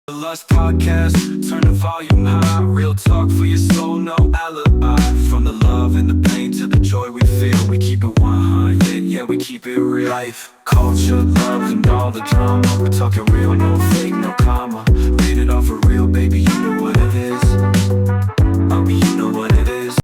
The Lust Podcast, turn the volume high. Real talk for your soul, no alibi. From the love and the pain to the joy we feel, we keep it 100, yeah, we keep it real. Life, culture, love, and all the drama. We're talking real, no fake, no comma. Rated off for real, baby, you know what it is. You know what it is.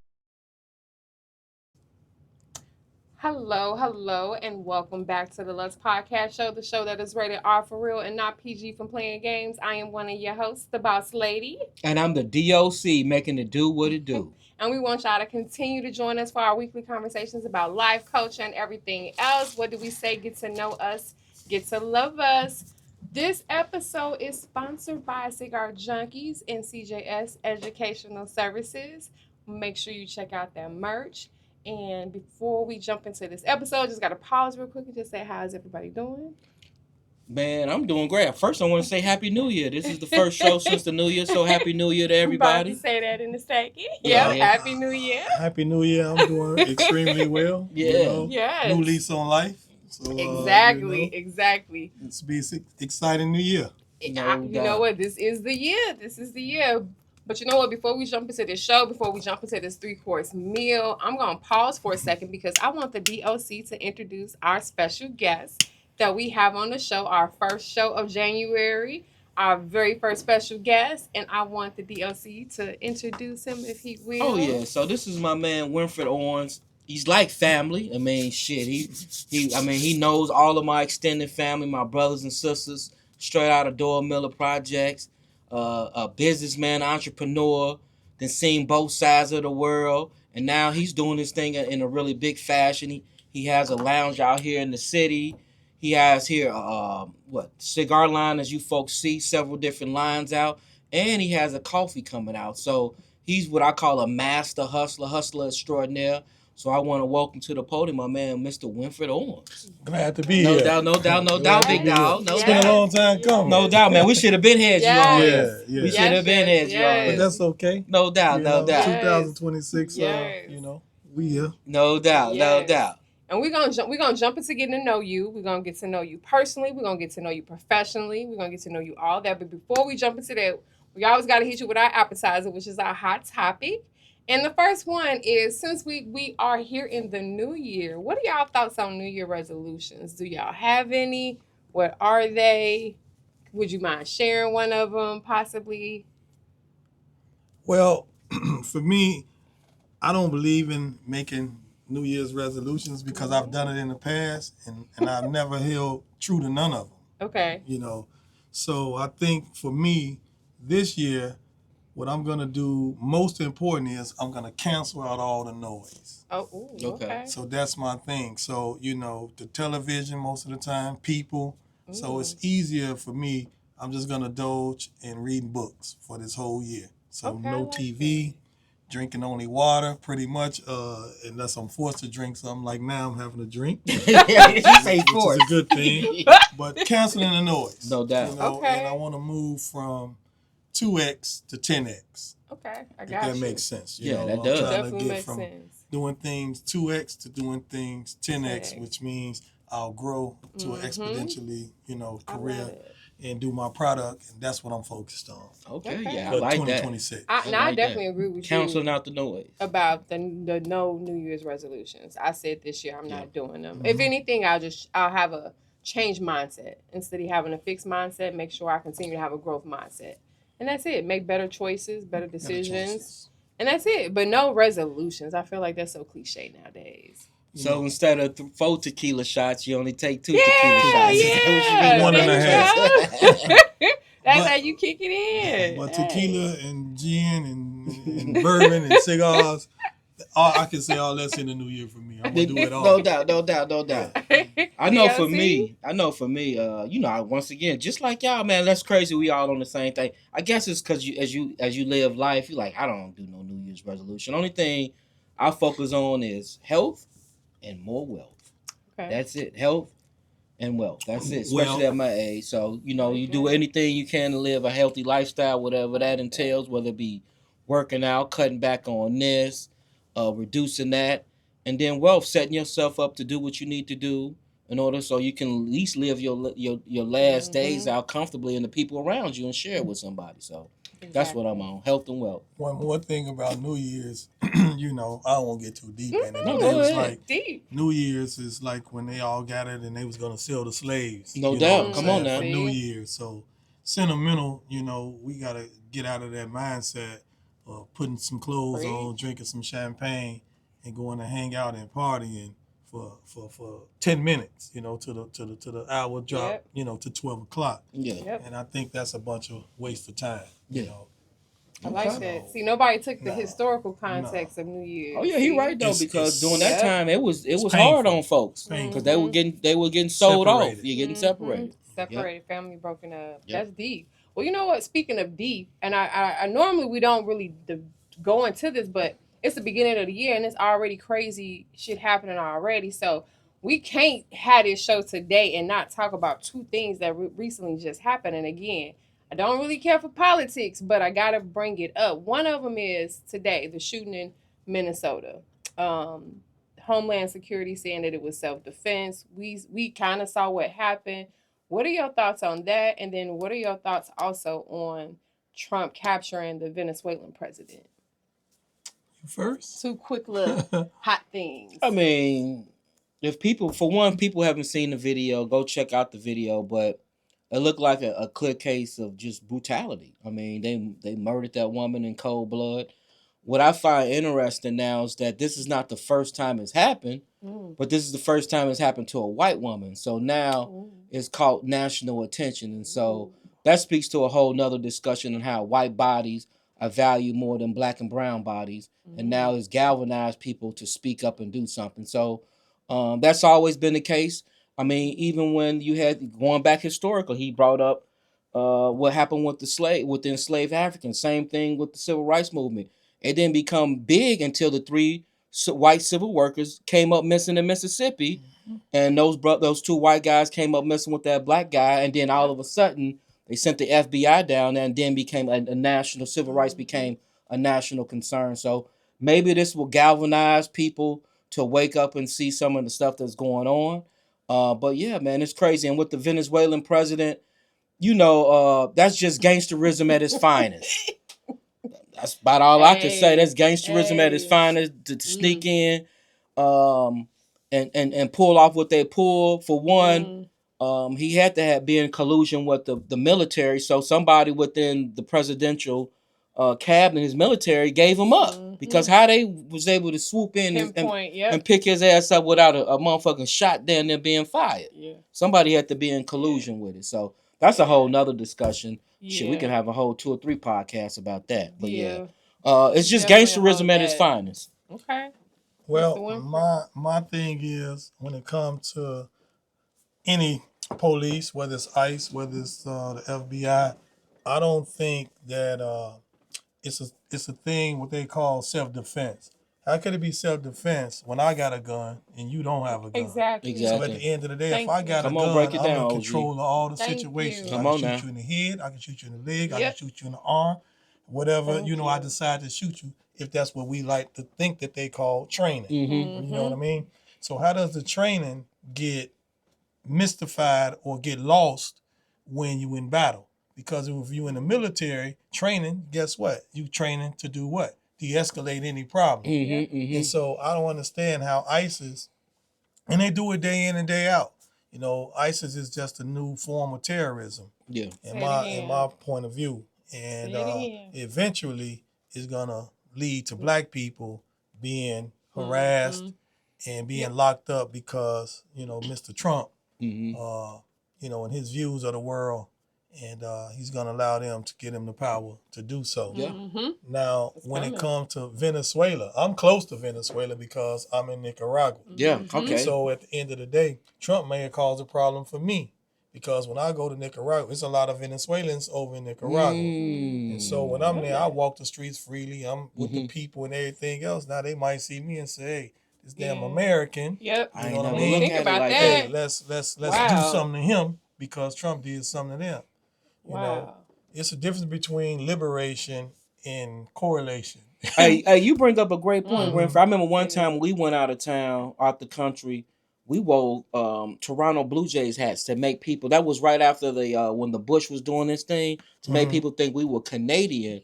Hello, and welcome back to the Lust Podcast Show, the show that is rated R for real and not PG from playing games. I am one of your hosts, the Boss Lady. And I'm the D.O.C, making it do what it do. And we want y'all to continue to join us for our weekly conversations about life, culture, and everything else. What do we say? Get to know us, get to love us. This episode is sponsored by Cigar Junkies and CJS Educational Services. Make sure you check out their merch. And before we jump into this episode, just got to pause real quick and just say, how's everybody doing? Man, I'm doing great. First, I want to say Happy New Year. This is the first show since the New Year, so Happy New Year to everybody. I'm about to say that in a second. Yeah, Happy New Year. Happy New Year. I'm doing extremely well. Yeah. Yes. New lease on life. So, exactly. It's be an exciting new year. You know what? This is the year. But you know what? Before we jump into this show, before we jump into this 3-course meal, I'm going to pause for a second because I want the D.O.C to introduce our special guest that we have on the show, our first show of January, our very first special guest, and I want the D.O.C to introduce him if he will. Oh, yeah. So this is my man, Winfred Owens. He's like family. I mean, shit. He knows all of my extended family, my brothers and sisters, straight out of Door Miller Projects. A businessman, entrepreneur, then seen both sides of the world, and now he's doing this thing in a really big fashion. He has a lounge out here in the city. He has here cigar line, as you folks see, several different lines out, and he has a coffee coming out. So he's what I call a master hustler extraordinaire. So I want to welcome to the podium my man, Mr. Winfred Owens. Glad to be here. No doubt, big dog. It's been a long time coming. No doubt, man. We should have been had you on here. Yeah. We should have been had you on here. But that's okay. No doubt. 2026, we here. No doubt. And we're gonna jump into getting to know you. We're gonna get to know you personally. We're gonna get to know you professionally. We're gonna get to know you all that. But before we jump into that, we always gotta hit you with our appetizer, which is our hot topic. And the first one is, since we are here in the new year, what are y'all thoughts on New Year resolutions? Do y'all have any? What are they? Would you mind sharing one of them, possibly? Well, for me, I don't believe in making New Year's resolutions because I've done it in the past, and I've never held true to none of them. Okay. So I think for me, this year, what I'm going to do, most important is I'm going to cancel out all the noise. Oh, ooh, okay. So that's my thing. So, the television most of the time, people. Ooh. So it's easier for me. I'm just going to indulge in reading books for this whole year. So no TV, drinking only water pretty much, unless I'm forced to drink something. Like now I'm having a drink, which is a good thing. But canceling the noise. No doubt. Okay. And I want to move from 2X to 10X. Okay, I got you. If that makes sense. That does. Definitely makes sense. Doing things 2X to doing things 10X, which means I'll grow to an exponentially, career and do my product, and that's what I'm focused on. Okay. Yeah, I like 2026. I definitely agree with you. Canceling out the noise. About the no New Year's resolutions. I said this year I'm not doing them. Mm-hmm. If anything, I'll have a change mindset. Instead of having a fixed mindset, make sure I continue to have a growth mindset. And that's it. Make better choices, better decisions. And that's it. But no resolutions. I feel like that's so cliche nowadays. So instead of 4 tequila shots, you only take 2 tequila shots. Yeah. 1.5. That's how you kick it in. But tequila and gin and bourbon and cigars, I can say all that's in the new year for me. I'm going to do it all. No doubt. I know for me, once again, just like y'all, man, that's crazy. We all on the same thing. I guess it's because as you live life, you're like, I don't do no New Year's resolution. Only thing I focus on is health and more wealth. Okay. That's it. Health and wealth. That's it. Especially at my age. So, you do anything you can to live a healthy lifestyle, whatever that entails, whether it be working out, cutting back on this, reducing that, and then wealth, setting yourself up to do what you need to do in order so you can at least live your last days out comfortably and the people around you and share it with somebody. So that's what I'm on. Health and wealth. One more thing about New Year's, you know, I won't get too deep in it. No, But go it was ahead. like Deep. New Year's is like when they all gathered and they was gonna sell the slaves. No you doubt. know what I'm Come on saying, now. for New See? Year's. So sentimental, you know, we gotta get out of that mindset of putting some clothes Right. on, drinking some champagne, and going to hang out and partying for 10 minutes, you know, to the hour drop, Yep. you know, to 12 o'clock. Yeah. Yep. And I think that's a bunch of waste of time. You Yeah. know. I like So, that. See, nobody took the No. historical context of New Year's. Oh yeah, he See? right though, It's- because it's- during that Yep. time it was It's hard painful. on folks Painful. because they were getting sold off. Separated. You're getting Mhm. separated. Separated, family broken up. Yep. That's deep. Well, you know what? Speaking of deep, and I normally we don't really go into this, but it's the beginning of the year and it's already crazy shit happening already. So we can't have this show today and not talk about two things that recently just happened. And again, I don't really care for politics, but I gotta bring it up. One of them is today, the shooting in Minnesota. Homeland Security saying that it was self-defense. We kind of saw what happened. What are your thoughts on that? And then what are your thoughts also on Trump capturing the Venezuelan president? You first? Two quick little hot things. I mean, if people, for one, people haven't seen the video, go check out the video. But it looked like a clear case of just brutality. I mean, they murdered that woman in cold blood. What I find interesting now is that this is not the first time it's happened, but this is the first time it's happened to a white woman. So now it's caught national attention. And so that speaks to a whole nother discussion on how white bodies are valued more than black and brown bodies. And now it's galvanized people to speak up and do something. So that's always been the case. I mean, even when you had, going back historical, he brought up what happened with the enslaved Africans. Same thing with the civil rights movement. It didn't become big until the three white civil workers came up missing in Mississippi, and those two white guys came up missing with that black guy, and then all of a sudden they sent the FBI down there, and then became a national civil rights became a national concern. So maybe this will galvanize people to wake up and see some of the stuff that's going on. But yeah, man, it's crazy. And with the Venezuelan president, you know, that's just gangsterism at its finest. That's about all I can say. That's gangsterism at its finest, to sneak in and pull off what they pull. For one, he had to be in collusion with the military. So somebody within the presidential cabinet, his military, gave him up. Because how they was able to swoop in and pick his ass up without a motherfucking shot down there being fired. Yeah. Somebody had to be in collusion with it. So that's a whole nother discussion. Shit, we can have a whole 2 or 3 podcasts about that. But it's just gangsterism at its finest. Okay. Well, my thing is, when it comes to any police, whether it's ICE, whether it's the FBI, I don't think that it's a thing what they call self-defense. How could it be self-defense when I got a gun and you don't have a gun? Exactly. So at the end of the day, if I got a gun, break it I'm down, in control OG. of all the situations. Come I on can now. shoot you in the head, I can shoot you in the leg, I can shoot you in the arm, whatever, I decide to shoot you, if that's what we like to think that they call training. You know what I mean? So how does the training get mystified or get lost when you in battle? Because if you in the military training, guess what? You training to do what? De-escalate any problem. And so I don't understand how ISIS, and they do it day in and day out. You know, ISIS is just a new form of terrorism. Yeah. In my point of view. And eventually it's gonna lead to black people being harassed and being locked up because, Mr. Trump, and his views of the world, and he's going to allow them to get him the power to do so. Yeah. Now, when it comes to Venezuela, I'm close to Venezuela because I'm in Nicaragua. Yeah, okay. So at the end of the day, Trump may have caused a problem for me because when I go to Nicaragua, it's a lot of Venezuelans over in Nicaragua. And so when I'm there, I walk the streets freely. I'm with the people and everything else. Now they might see me and say, hey, this damn American. Yep. You know what I mean? Think about that. Hey, let's do something to him because Trump did something to them. You know, it's a difference between liberation and correlation. Hey, you bring up a great point, Winfred. I remember one time we went out of town, out the country, we wore Toronto Blue Jays hats to make people. That was right after the when the Bush was doing this thing to make people think we were Canadian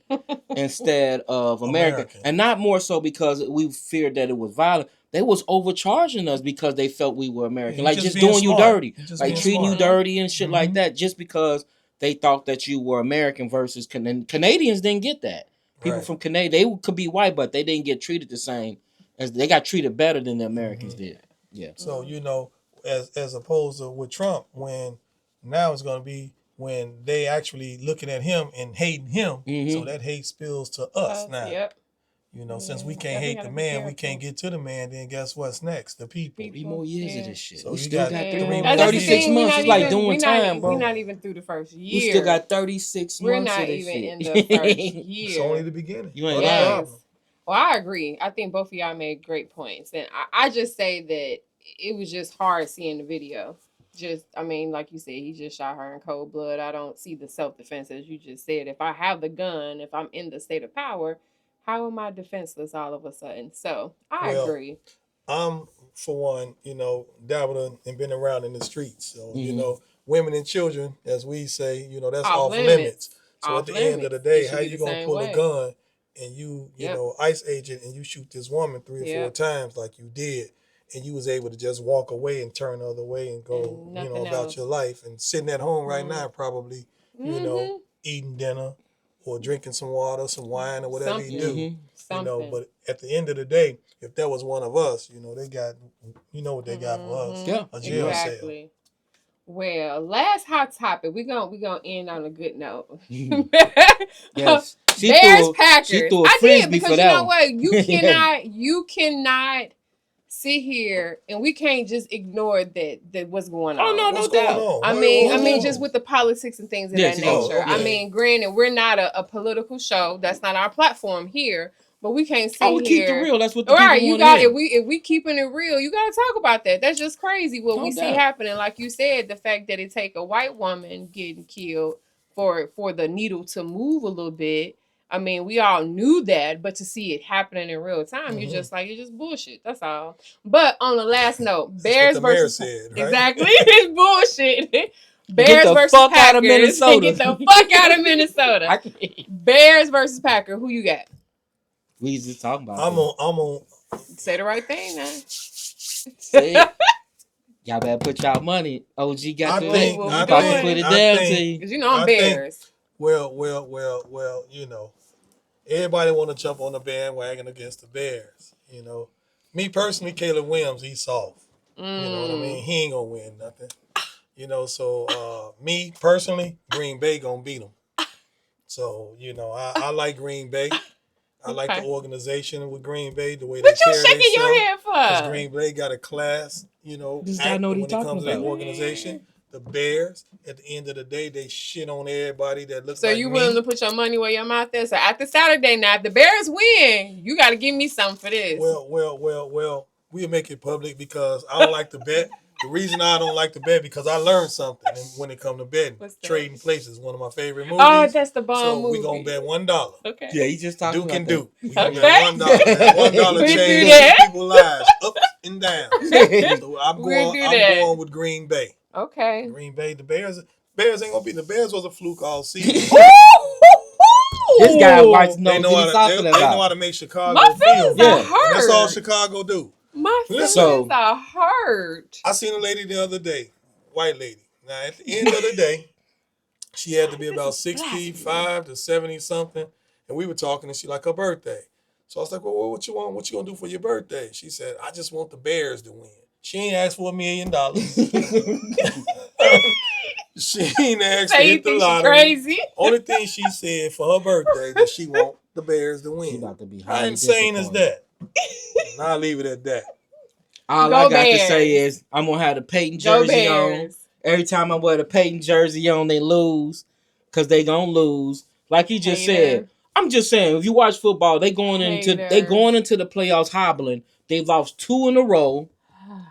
instead of American, and not more so because we feared that it was violent. They was overcharging us because they felt we were American, like just doing you dirty, like treating you dirty and shit like that, just because they thought that you were American versus Canadians didn't get that. People from Canada, they could be white, but they didn't get treated the same as they got treated better than the Americans did. Yeah. So as opposed to with Trump, when now it's going to be when they actually looking at him and hating him, so that hate spills to us now. Yep. Since we can't hate the man, we can't get to the man. Then guess what's next? The people. 3 more years of this shit. So we you still got got 36 months. It's like doing time, bro. We're not even through the first year. We still got 36 We're months not of this even shit. in the first year. It's only the beginning. You ain't Yes. lying. Well, I agree. I think both of y'all made great points. And I just say that it was just hard seeing the video. Like you said, he just shot her in cold blood. I don't see the self-defense as you just said. If I have the gun, if I'm in the state of power, how am I defenseless all of a sudden? So I agree. I'm, for one, dabbled and been around in the streets. So, women and children, as we say, that's off limits. So at the end of the day, how you going to pull a gun and you ICE agent and you shoot this woman 3 or 4 times like you did, and you was able to just walk away and turn the other way and go, about your life, and sitting at home right now probably, eating dinner or drinking some water, some wine, or whatever you do. But at the end of the day, if that was one of us, they got, what they got for us. Yeah, a jail exactly. cell. Well, last hot topic. We're gonna end on a good note. Yes. Bears Packers. She threw a I frisbee did, because for you that know one. what? You cannot sit here and we can't just ignore that what's going on. Oh no, no doubt. I mean, just with the politics and things of that nature. Okay. I mean, granted, we're not a political show. That's not our platform here. But we can't sit we keep it real. That's what the people people you want got. to hear. If we keeping it real, you got to talk about that. That's just crazy what we see happening. Like you said, the fact that it take a white woman getting killed for the needle to move a little bit. I mean, we all knew that, but to see it happening in real time, you're just bullshit. That's all. But on the last note, Bears versus said, right? exactly, it's bullshit. Bears versus fuck Packers. out of Minnesota. Get the fuck out of Minnesota. Bears versus Packers. Who you got? We just talking about. I'm on. Say the right thing now. Say it. Y'all better put y'all money. OG got the thing. I think put it down to you. Because I'm Bears. Well, everybody want to jump on the bandwagon against the Bears. Me personally, Caleb Williams, he's soft. You know what I mean? He ain't gonna win nothing. So me personally, Green Bay gonna beat him. So I like Green Bay. I like the organization with Green Bay, the way they carry themselves. What you shaking your head for? Because Green Bay got a class, when it comes to that organization. The Bears, at the end of the day, they shit on everybody that looks like me. So you willing to put your money where your mouth is? So after Saturday night, if the Bears win, you got to give me something for this. Well, we'll make it public because I don't like to bet. The reason I don't like to bet because I learned something when it comes to betting. Trading Places, one of my favorite movies. Oh, that's the bomb movie. So we're going to bet $1. Okay. Yeah, he just talking Duke about and that. Duke. We're going to bet $1. That $1 changes people's lives up and down. So I'm going with Green Bay. Okay. Green Bay. The Bears ain't going to be. The Bears was a fluke all season. This guy watch knows they know how to make Chicago My feelings feel. are hurt. That's all Chicago do. My feelings are hurt. I seen a lady the other day, white lady. Now, at the end of the day, she had to be about 65 to 70 something, and we were talking, and she like her birthday. So I was like, well, what you want? What you gonna do for your birthday? She said, I just want the Bears to win. She ain't asked for $1 million. She ain't asked to hit the lottery. Crazy. Only thing she said for her birthday that she want the Bears to win. How insane is that? And I'll leave it at that. All I got to say is I'm gonna have the Peyton jersey on. Every time I wear the Peyton jersey on, they lose because they gonna lose. Like he just said. I'm just saying, if you watch football, they going into the playoffs hobbling. They've lost 2 in a row.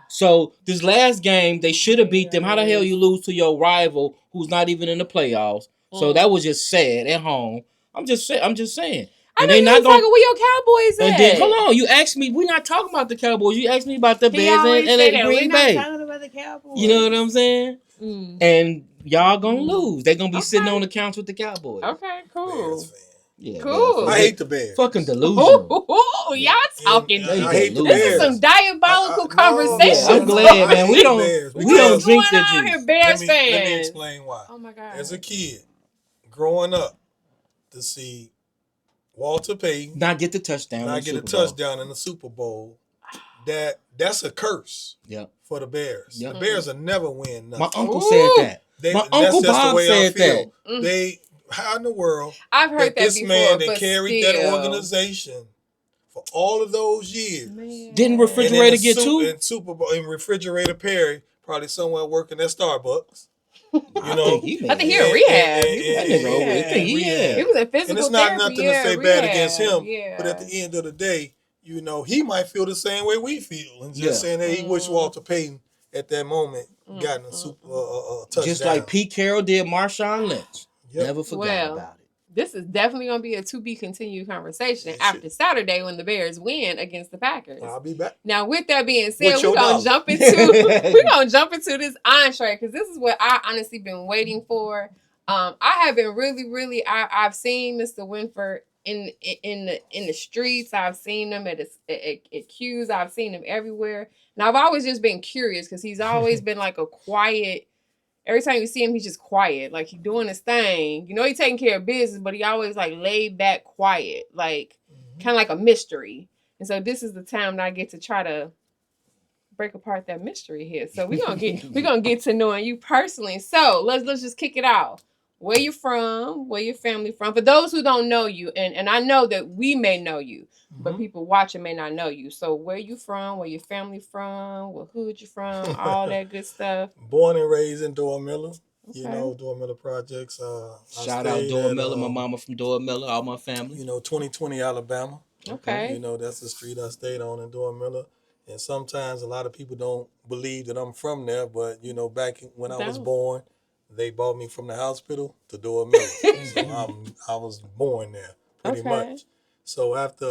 So this last game, they should have beat them. How the hell you lose to your rival who's not even in the playoffs? So that was just sad at home. I'm just saying. I And know they you not was gonna. talking where your Cowboys at. And then hold on, you asked me. We're not talking about the Cowboys. You asked me about the He Bears always and say the that. Green We're Bay. not talking about the Cowboys. You know what I'm saying? Mm. And y'all gonna lose. They're gonna be sitting Okay. on the couch with the Cowboys. Okay, cool. Bears fan. Yeah, Cool. man, I hate the Bears. fucking delusional. Ooh, y'all talking. They I hate the delusional. This is Bears. some diabolical No, conversation. I'm glad, man. We don't Bears we What's don't drink going the on juice. here, Bears Let me fans? explain why. Oh my God. As a kid, growing up, to see Walter Payton Not get the touchdown. not in the get a Super Bowl. touchdown in the Super Bowl, that's a curse Yep. for the Bears. Yep. The Bears will never win nothing. My uncle Ooh. said that. My That's Uncle just Bob the way said I feel. that. How in the world I've heard that this before, man that but carried still. that organization for all of those years. Man. Didn't And in refrigerator the get two? in Super Bowl in Refrigerator Perry, probably somewhere working at Starbucks. I think he I think he in rehab. And- He was That in nigga over rehab. with. I think he rehab. He was in And physical it's not therapy. nothing to say bad against him, Yeah. but at the end of the day, he might feel the same way we feel, and just saying that he wished Walter Payton at that moment gotten a super touchdown. Just like Pete Carroll did Marshawn Lynch. Yep. Never forgot Well, about it. This is definitely going to be a to be continued conversation after Saturday when the Bears win against the Packers. I'll be back. Now, with that being said, With we're your gonna dollar. jump into this entree because this is what I honestly been waiting for. I have been really I've seen Mr. Winfred in the streets. I've seen him at queues. I've seen him everywhere, and I've always just been curious because he's always been like a quiet. Every time you see him, he's just quiet, like he's doing his thing. You know, he's taking care of business, but he always like laid back, quiet, like kind of like a mystery. And so this is the time that I get to try to break apart that mystery here. So we're gonna get to knowing you personally. So let's just kick it off. Where you from? Where your family from? For those who don't know you, and I know that we may know you, but people watching may not know you. So where you from? Where your family from? What hood you from? All that good stuff. Born and raised in Door Miller. Okay. You know, Door Miller Projects. Shout out Dora Miller, my mama from Dora Miller, all my family. 2020 Alabama. Okay. That's the street I stayed on in Door Miller. And sometimes a lot of people don't believe that I'm from there, but back when I was born, they brought me from the hospital to Door Miller. So I was born there pretty much. So after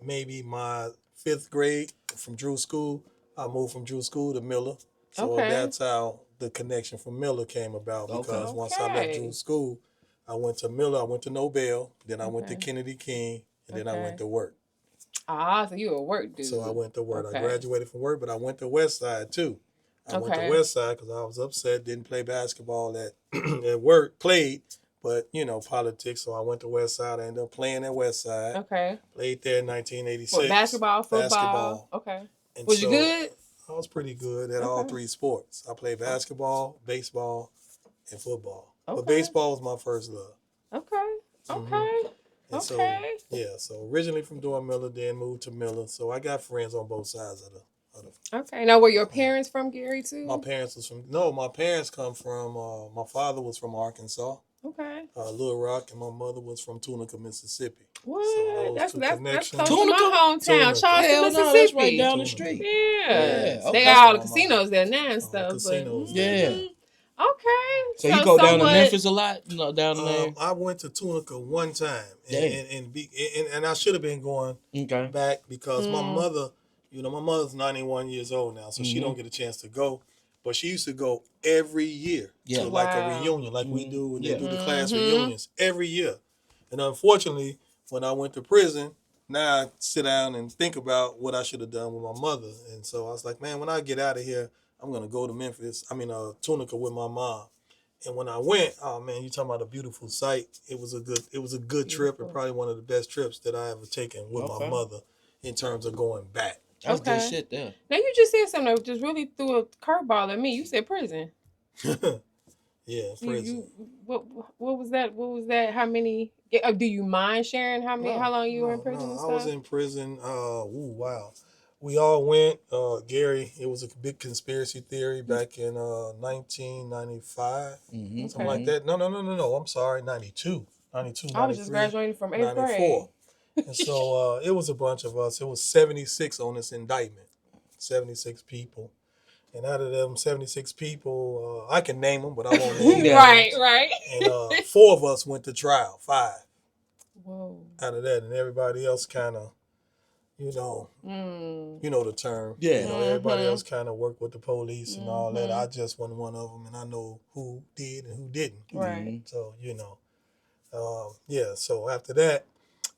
maybe my 5th grade from Drew School, I moved from Drew School to Miller. So that's how the connection from Miller came about, because once I left Drew School, I went to Miller, I went to Nobel, then I went to Kennedy King, and then I went to work. Ah, so you a work dude. So I went to work. Okay. I graduated from work, but I went to West Side too. I went to West Side because I was upset, didn't play basketball at work, played, but politics. So I went to West Side. I ended up playing at West Side. Okay. Played there in 1986. What, basketball, football? Basketball. Okay. And Was you good? I was pretty good at all 3 sports. I played basketball, baseball, and football. Okay. But baseball was my first love. Okay. And so originally from Door Miller, then moved to Miller. So I got friends on both sides of the. Okay. Now, were your parents from Gary too? My parents come from, my father was from Arkansas, Little Rock, and my mother was from Tunica, Mississippi. What? So that's close Tunica? to my hometown, Charleston, Mississippi. That's right down the street. Yeah. Okay. They got all the casinos there now and stuff. Casinos. Okay. So you go down to Memphis a lot? Down there? I went to Tunica one time, and I should have been going back because my mother, my mother's 91 years old now, so she don't get a chance to go. But she used to go every year to like a reunion, like we do when they do the class reunions every year. And unfortunately, when I went to prison, now I sit down and think about what I should have done with my mother. And so I was like, man, when I get out of here, I'm gonna go to Tunica with my mom. And when I went, oh man, you talking about a beautiful sight. It was a good trip, and probably one of the best trips that I ever taken with my mother in terms of going back. That's good shit there. Now you just said something that just really threw a curveball at me. You said prison. Yeah, prison. What was that? What was that? How many? Do you mind sharing how long you were in prison? And stuff? I was in prison. Wow. We all went. Gary, it was a big conspiracy theory back in 1995, something like that. No. I'm sorry, 92. I was just graduating from 8th 94. grade. And so it was a bunch of us. It was 76 on this indictment, 76 people. And out of them 76 people, I can name them, but I won't name them. Right. And 4 of us went to trial, 5. Whoa. out of that, and everybody else kind of, you know the term. Yeah. You know, everybody else kind of worked with the police and all that. I just wasn't one of them, and I know who did and who didn't. Right. So So after that,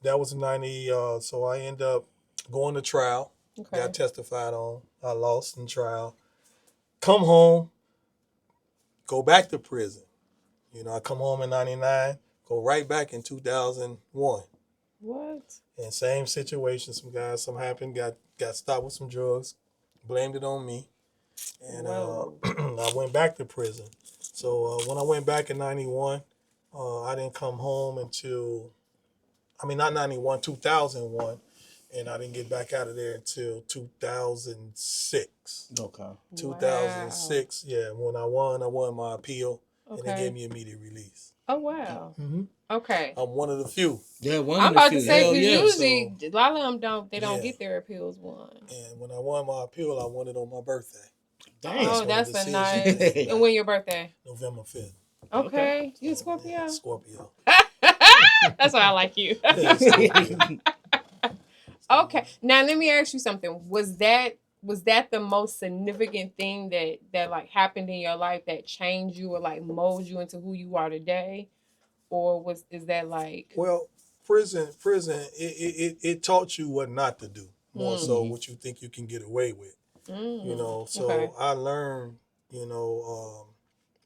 that was 90. So I ended up going to trial. Okay. Got testified on. I lost in trial. Come home. Go back to prison. I come home in 99. Go right back in 2001. What? And same situation. Some guys, something happened. Got stopped with some drugs. Blamed it on me. And I went back to prison. So when I went back in 91, I didn't come home until, not 91, 2001. And I didn't get back out of there until 2006. Okay. 2006, yeah. When I won my appeal. Okay. And they gave me immediate release. Oh, wow. Mm-hmm. Okay. I'm one of the few. Yeah, one I'm of the about few. to say, Hell because yeah. usually a lot of them don't Yeah. get their appeals won. And when I won my appeal, I won it on my birthday. Damn. Oh, that's a decision. nice. And when your birthday? November 5th. Okay. You a Scorpio? Yeah, Scorpio. That's why I like you. Yeah, Scorpio. Okay. Now let me ask you something. Was that the most significant thing that like happened in your life that changed you or like molded you into who you are today? Or is that like Well, prison, it taught you what not to do. More so what you think you can get away with. So okay. I learned,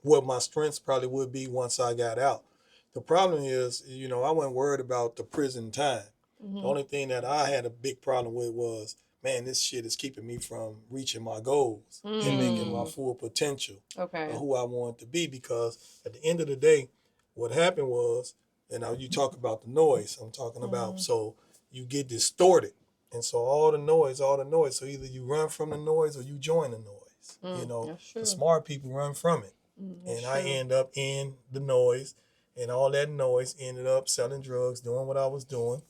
what my strengths probably would be once I got out. The problem is, I wasn't worried about the prison time. The only thing that I had a big problem with was, man, this shit is keeping me from reaching my goals and making my full potential of who I want to be. Because at the end of the day, what happened was, and now you talk about the noise I'm talking about, so you get distorted. And so all the noise, so either you run from the noise or you join the noise. That's true. The smart people run from it. And I end up in the noise, and all that noise ended up selling drugs, doing what I was doing.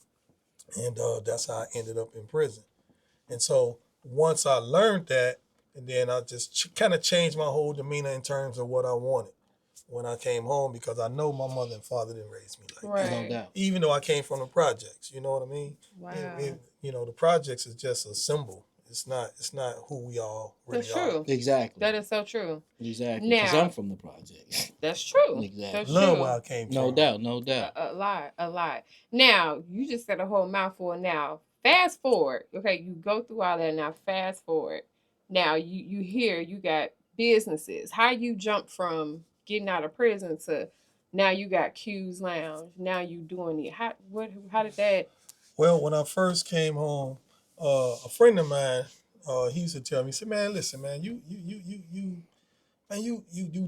And that's how I ended up in prison. And so once I learned that, and then I just kind of changed my whole demeanor in terms of what I wanted when I came home, because I know my mother and father didn't raise me like that. No doubt. Even though I came from the projects, you know what I mean? Wow. The projects is just a symbol. It's not who we all really That's true. are. Exactly. That is so true. Exactly. Because I'm from the projects. That's true. Exactly. That's Love true. where I came from. No doubt. A lot. Now, you just said a whole mouthful. Now, fast forward. Okay, you go through all that. Now, fast forward. Now, you hear you got businesses. How you jump from getting out of prison to now you got Q's Lounge. Now you doing it. How did that? Well, when I first came home, a friend of mine, he used to tell me, he said, "Man, listen, man, you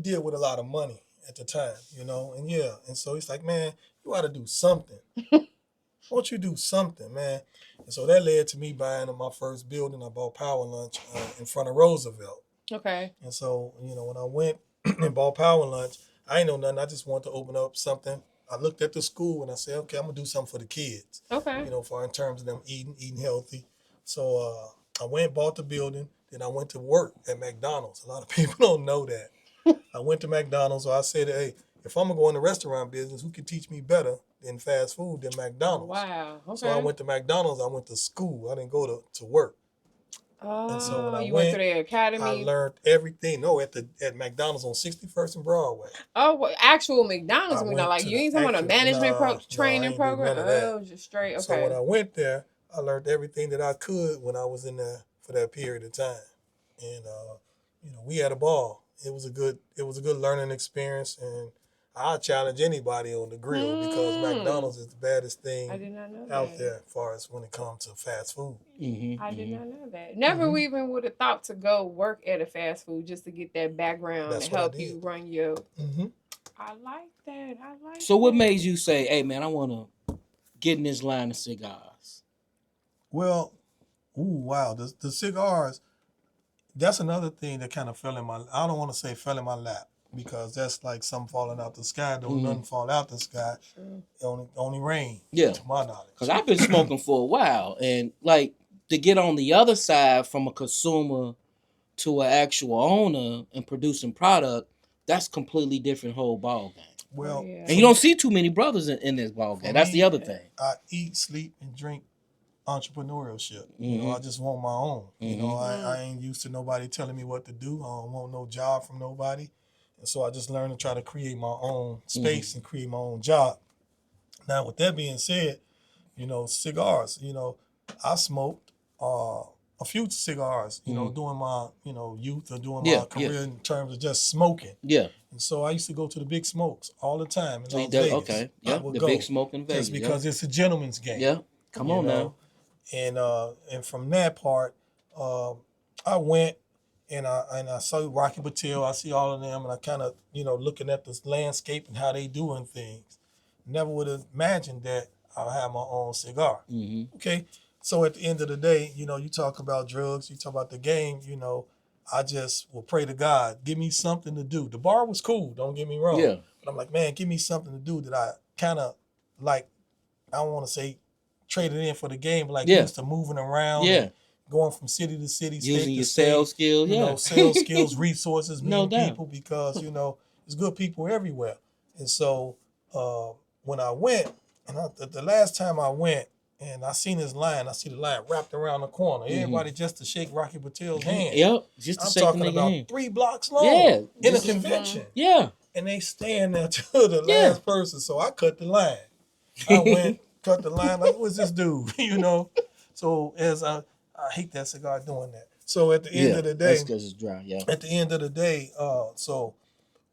deal with a lot of money at the time, and so he's like, man, you ought to do something. Won't you do something, man?" And so that led to me buying my first building. I bought Power Lunch in front of Roosevelt. Okay. And so, when I went and bought Power Lunch, I ain't know nothing. I just wanted to open up something. I looked at the school and I said, okay, I'm gonna do something for the kids. Okay. For in terms of them eating healthy. So I went and bought the building. Then I went to work at McDonald's. A lot of people don't know that. I went to McDonald's. So I said, hey, if I'm gonna go in the restaurant business, who can teach me better than fast food than McDonald's? Wow. Okay. So I went to McDonald's. I went to school. I didn't go to work. Oh, and so when I went to the academy. I learned everything. No, at McDonald's on 61st and Broadway. Oh, well, actual McDonald's. Like you ain't talking about a management training program. Oh, just straight. Okay. So when I went there, I learned everything that I could when I was in there for that period of time, and we had a ball. It was a good learning experience, and I challenge anybody on the grill because McDonald's is the baddest thing out there as far as when it comes to fast food. I did not know that. Never even would have thought to go work at a fast food just to get that background and help you run your. I like that. So what made you say, hey, man, I want to get in this line of cigars? Well, wow. The cigars, that's another thing that kind of fell in my, I don't want to say fell in my lap, because that's like something falling out the sky. Don't nothing fall out the sky. Only rain. Yeah. To my knowledge. Because I've been smoking for a while, and like to get on the other side from a consumer to an actual owner and producing product, that's completely different whole ball game. Well, And you don't see too many brothers in this ball game. That's the other thing. I eat, sleep, and drink entrepreneurship. You know, Mhm. I just want my own. You know, Mhm. I ain't used to nobody telling me what to do. I don't want no job from nobody. And so I just learned to try to create my own space and create my own job. Now, with that being said, you know, cigars, you know, I smoked a few cigars, you know, during my, you know, youth or during my career in terms of just smoking. Yeah. And so I used to go to the big smokes all the time in So you Las did, Vegas. okay. I Yeah. would The go big smoke in Vegas. just because it's a gentleman's game. Yeah. Come you on know? And from that part, I went and I saw Rocky Patel. I see all of them, and I kind of, you know, looking at this landscape and how they doing things. Never would have imagined that I'll have my own cigar. Mm-hmm. Okay, so at the end of the day, you know, you talk about drugs, you talk about the game. You know, I just will pray to God, give me something to do. The bar was cool, don't get me wrong. Yeah. But I'm like, man, give me something to do that I kind of like. I don't want to say traded in for the game, but like used to moving around. Yeah. And going from city to city, Using state your to state, sales skills. you know, sales skills, resources, No meeting doubt. people, because you know there's good people everywhere. And so when I went, and the last time I went, and I seen this line, I see the line wrapped around the corner. Everybody just to shake Rocky Patel's hand. Yep, just to I'm shake talking the about hand. 3 blocks long. Yeah, in a convention. Yeah. And they stand there to the last person. So I cut the line. I went, cut the line, like, what's this dude? You know? So as I hate that cigar doing that. So at the end of the day, that's because it's dry, at the end of the day, so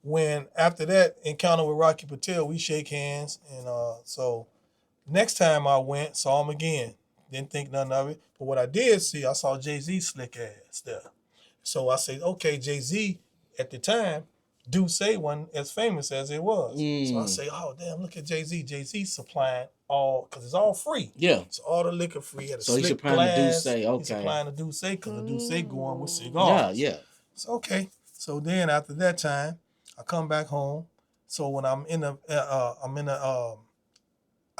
when after that encounter with Rocky Patel, we shake hands, and so next time I went, saw him again. Didn't think nothing of it. But what I did see, I saw Jay-Z slick ass there. So I said, okay, Jay-Z at the time, D.O.C wasn't as famous as it was. So I say, oh damn, look at Jay-Z. Jay-Z supplying all, because it's all free. Yeah. So all the liquor free. Had a So he's slick supplying the glass. D.O.C, okay. He's supplying the D.O.C because the D.O.C going with Yeah, cigars. yeah. So okay. So then after that time, I come back home. So when I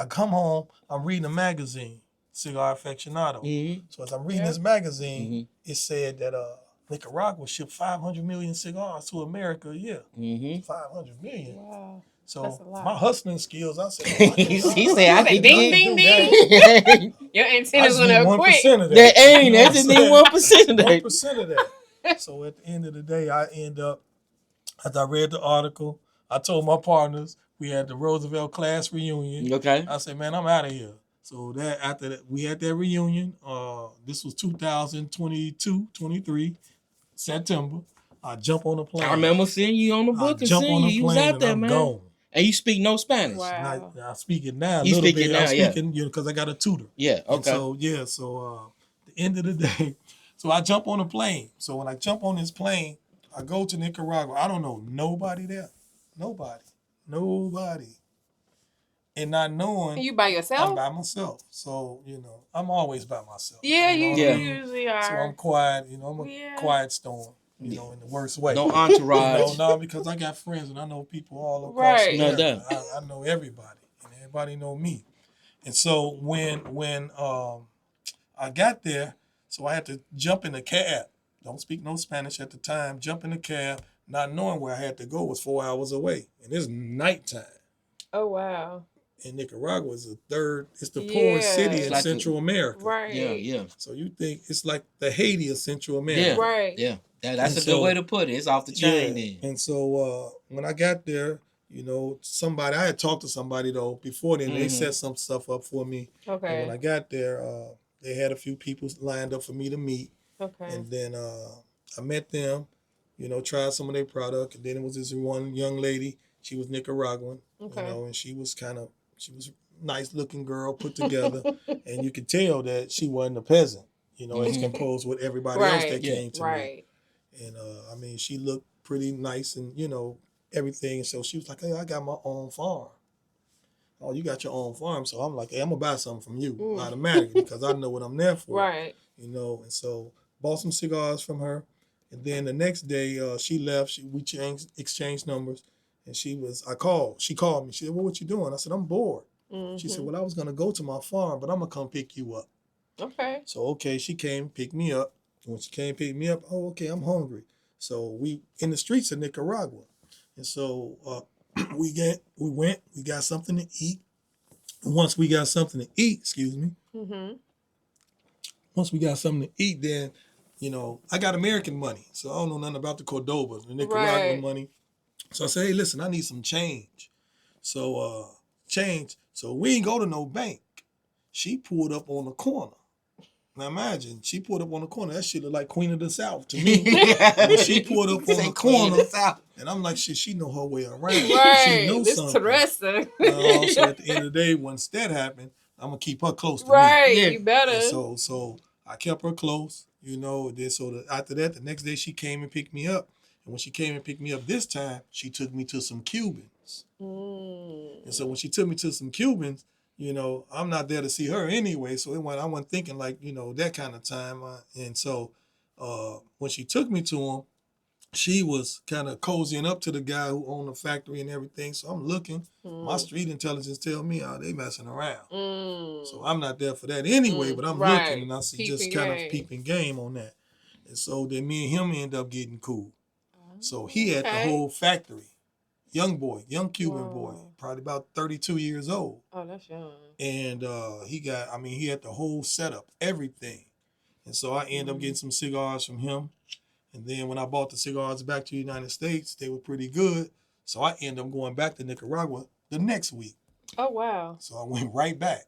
come home, I'm reading a magazine, Cigar Aficionado. Mm-hmm. So as I'm reading this magazine, it said that Nicaragua shipped 500 million cigars to America a year. Mm-hmm. 500 million. Wow. So my hustling skills, I said, he said, I can ding, get ding, ding. Your I antennas just went need up 1% quick. of that. That ain't, You know that just need 1% of that. 1% of that. So at the end of the day, I end up, as I read the article, I told my partners, we had the Roosevelt class reunion. Okay. I said, man, I'm out of here. So that after that, we had that reunion. This was 2022, 23, September. I jump on a plane. I remember seeing you on the book and seeing you. You was out there, man. Gone. And you speak no Spanish. Wow. I speak it now a You little speak bit. it now, I'm speaking, you know, because I got a tutor. Yeah, okay. And so the end of the day, so I jump on a plane. So when I jump on this plane, I go to Nicaragua. I don't know nobody there. Nobody. And not knowing. You by yourself? I'm by myself. So, you know, I'm always by myself. Yeah, you know you what I mean? usually are. So I'm quiet. You know, I'm a quiet storm. You know, in the worst way. No entourage. You know, no, because I got friends and I know people all across America. I know everybody, and everybody know me. And so when I got there, so I had to jump in the cab. Don't speak no Spanish at the time. Jump in the cab, not knowing where I had to go was 4 hours away, and it's nighttime. Oh wow. And Nicaragua is it's the poorest city in Central America. Right. Yeah. So you think it's like the Haiti of Central America. Yeah. Right. Yeah. That's a good way to put it. It's off the chain then. And so when I got there, you know, I had talked to somebody though before then. They set some stuff up for me. Okay. And when I got there, they had a few people lined up for me to meet. Okay. And then I met them, you know, tried some of their product. And then it was this one young lady. She was Nicaraguan, you know, and she was a nice looking girl put together. And you could tell that she wasn't a peasant, you know, as composed with everybody else that came to me. And I mean, she looked pretty nice and, you know, everything. And so she was like, hey, I got my own farm. Oh, you got your own farm. So I'm like, hey, I'm going to buy something from you automatically because I know what I'm there for. Right. You know, and so bought some cigars from her. And then the next day she left. We exchanged numbers. And she called me. She said, well, what you doing? I said, I'm bored. She said, well, I was going to go to my farm, but I'm going to come pick you up. Okay. So, okay, she came, picked me up. When she came, picked me up, oh, okay, I'm hungry. So we in the streets of Nicaragua. And so we got something to eat. And once we got something to eat, excuse me. Mm-hmm. Once we got something to eat, then, I got American money. So I don't know nothing about the Cordobas, the Nicaraguan money. So I say, hey, listen, I need some change. So change. So we ain't go to no bank. She pulled up on the corner. Now imagine, she pulled up on the corner. That shit look like Queen of the South to me. When she pulled up on the corner, and I'm like, shit, she know her way around. Right. She knows something. Teresa. So at the end of the day, once that happened, I'm gonna keep her close to me. Right, you better. And so I kept her close, Then after that, the next day she came and picked me up. And when she came and picked me up this time, she took me to some Cubans. And so when she took me to some Cubans, I'm not there to see her anyway. So I wasn't thinking like, that kind of time. And so when she took me to him, she was kind of cozying up to the guy who owned the factory and everything. So I'm looking. My street intelligence tell me, they messing around. So I'm not there for that anyway, but I'm looking and I see just kind of peeping game on that. And so then me and him end up getting cool. So he had the whole factory. Young Cuban boy, probably about 32 years old. Oh, that's young. And he had the whole setup, everything. And so I ended up getting some cigars from him. And then when I bought the cigars back to the United States, they were pretty good. So I ended up going back to Nicaragua the next week. Oh, wow. So I went right back.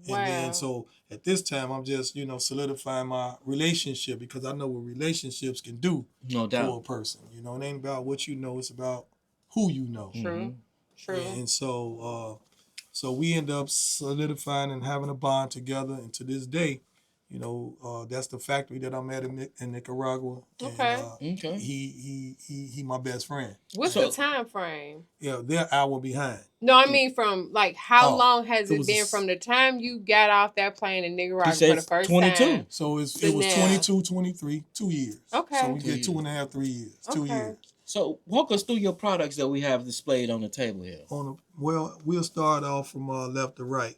Wow. And then so at this time, I'm just, solidifying my relationship because I know what relationships can do no doubt. For a person. It ain't about what you know, it's about who you know. True. And so we end up solidifying and having a bond together. And to this day, that's the factory that I'm at in Nicaragua. Okay. And, he my best friend. What's the time frame? Yeah, they're an hour behind. No, I mean from how long has it been from the time you got off that plane in Nicaragua for the first 22. time? So it was 22, 23, 2 years. Okay. So we get 2.5, 3 years. Okay. 2 years. So walk us through your products that we have displayed on the table here. We'll start off from left to right.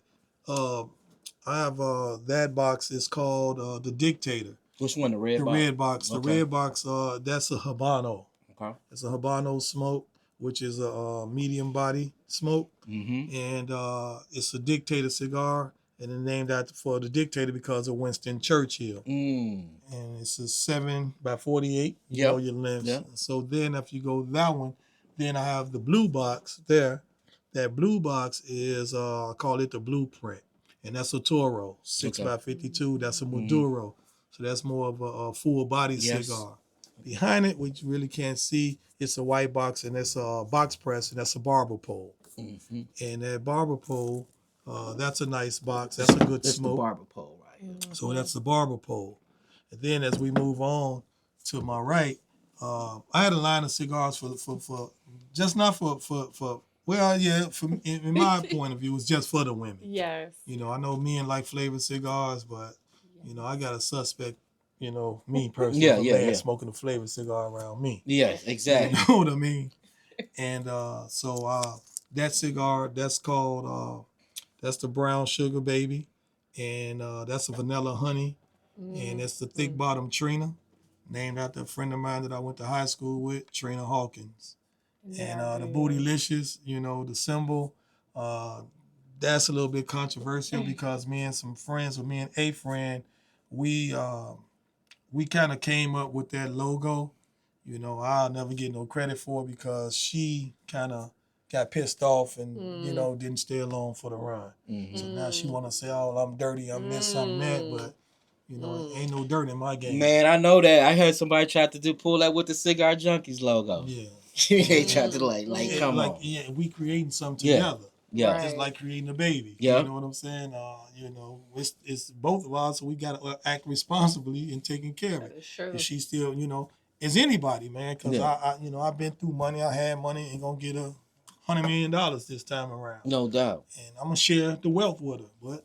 I have that box is called the Dictator. Which one? The red box? The red box. Okay. The red box, that's a Habano. Okay. It's a Habano smoke, which is a medium body smoke. Mm-hmm. And it's a Dictator cigar. And it's named after for the Dictator because of Winston Churchill. And it's a 7x48. You know your lengths. Yep. So then if you go that one, then I have the blue box there. That blue box is, I call it the Blueprint. And that's a Toro, 6x52. That's a Maduro. So that's more of a full body cigar. Behind it, which you really can't see, it's a white box and it's a box press and that's a barber pole. Mm-hmm. And that barber pole, that's a nice box. That's a good smoke. That's the barber pole, right? Mm-hmm. So that's the barber pole. And then as we move on to my right, I had a line of cigars for just not for well, yeah, from in my point of view, it's just for the women. Yes. I know men like flavored cigars, but I got a suspect, me personally, smoking a flavored cigar around me. Yeah, exactly. You know what I mean? And so that cigar, that's called that's the brown sugar baby, and that's a vanilla honey, and it's the thick bottom Trina, named after a friend of mine that I went to high school with, Trina Hawkins. And the Bootylicious, the symbol, that's a little bit controversial because me and a friend, we kind of came up with that logo. I'll never get no credit for it because she kind of got pissed off and, didn't stay along for the run. Mm-hmm. So now she want to say, oh, I'm dirty, I'm this, I'm that, but ain't no dirt in my game. Man, I know that. I heard somebody try to pull that with the Cigar Junkies logo. Yeah. They tried to come on. Yeah, we creating something together. Yeah. Right. It's like creating a baby. Yeah. You know what I'm saying? It's both of us, so we got to act responsibly in taking care of it. Sure. And she still, as anybody, man, because I've been through money. I had money and going to get $100 million this time around. No doubt. And I'm going to share the wealth with her, but,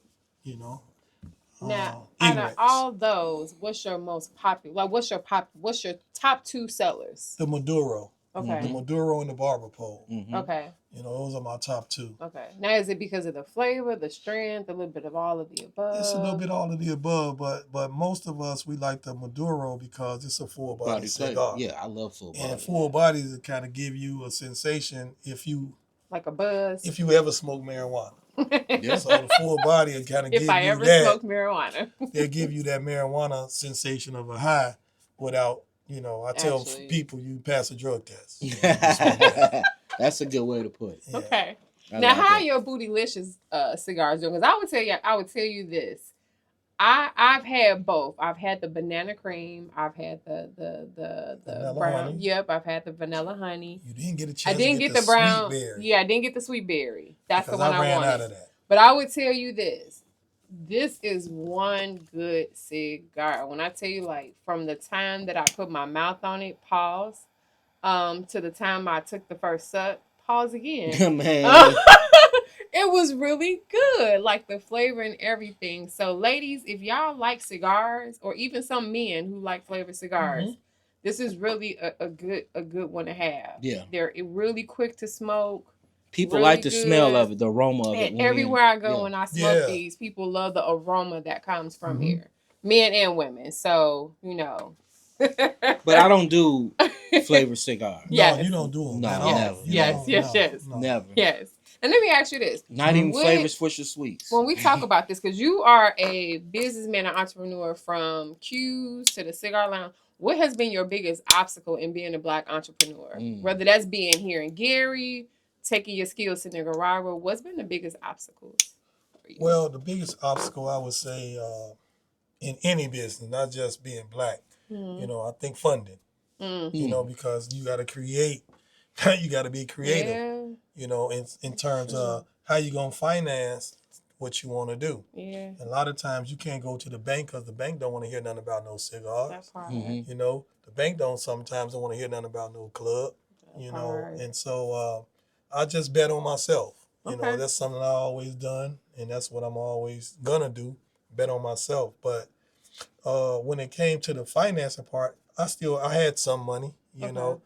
Now, out of all those, what's your most popular? Like, what's your top two sellers? The Maduro. Okay. The Maduro and the Barber Pole. Okay. You know, those are my top two. Okay. Now, is it because of the flavor, the strength, a little bit of all of the above? It's a little bit all of the above, but most of us, we like the Maduro because it's a full body cigar. Yeah, I love full body. And full bodies kind of give you a sensation if you like a buzz. If you ever smoke marijuana. Yeah. So the full body will kind of give you that. If I ever smoke marijuana. They'll give you that marijuana sensation of a high without, you know, I tell people you pass a drug test. You know, that's a good way to put it. Yeah. Okay. I now, like how that. are your bootylicious cigars doing? Because I would tell you this. I've had both. I've had the banana cream. I've had the brown. Honey. Yep, I've had the vanilla honey. You didn't get a chance. I didn't get the brown. Yeah, I didn't get the sweet berry. That's the one I wanted. Out of that. But I would tell you this. This is one good cigar. When I tell you, like, from the time that I put my mouth on it, pause, to the time I took the first suck, pause again. Man. It was really good, like the flavor and everything. So, ladies, if y'all like cigars, or even some men who like flavored cigars, this is really a good one to have. Yeah, they're really quick to smoke. People really like the smell of it, the aroma of it. And everywhere I go when I smoke these, people love the aroma that comes from here, men and women. So, you know. But I don't do flavored cigars. No, you don't do them. No, never. Yes. Never. Yes. And let me ask you this. Not even flavors for your sweets. When we talk about this, because you are a businessman and entrepreneur from Q's to the Cigar Lounge, what has been your biggest obstacle in being a Black entrepreneur? Whether that's being here in Gary, taking your skills to Nicaragua, what's been the biggest obstacles for you? Well, the biggest obstacle, I would say, in any business, not just being Black, you know, I think funding. You know, because you got to create, you got to be creative, you know, in terms of how you going to finance what you want to do. Yeah. And a lot of times you can't go to the bank because the bank don't want to hear nothing about no cigars. That's hard. You know, the bank sometimes don't want to hear nothing about no club, you know. And so I just bet on myself. You know, that's something I always done, and that's what I'm always going to do, bet on myself. But when it came to the financing part, I had some money, you know,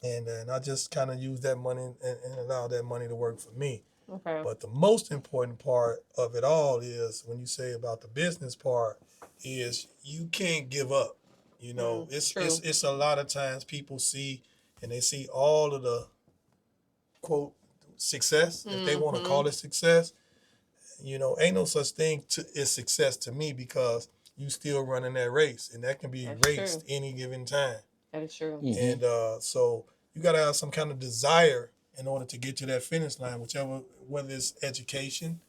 and then I just kind of used that money and allowed that money to work for me. Okay. But the most important part of it all is, when you say about the business part, is you can't give up. You know, it's a lot of times people see, and they see all of the, quote, success, if they want to call it success. You know, ain't no such thing as success to me, because you still running that race, and that can be erased any given time. That is true. And so you got to have some kind of desire in order to get to that finish line, whether it's education,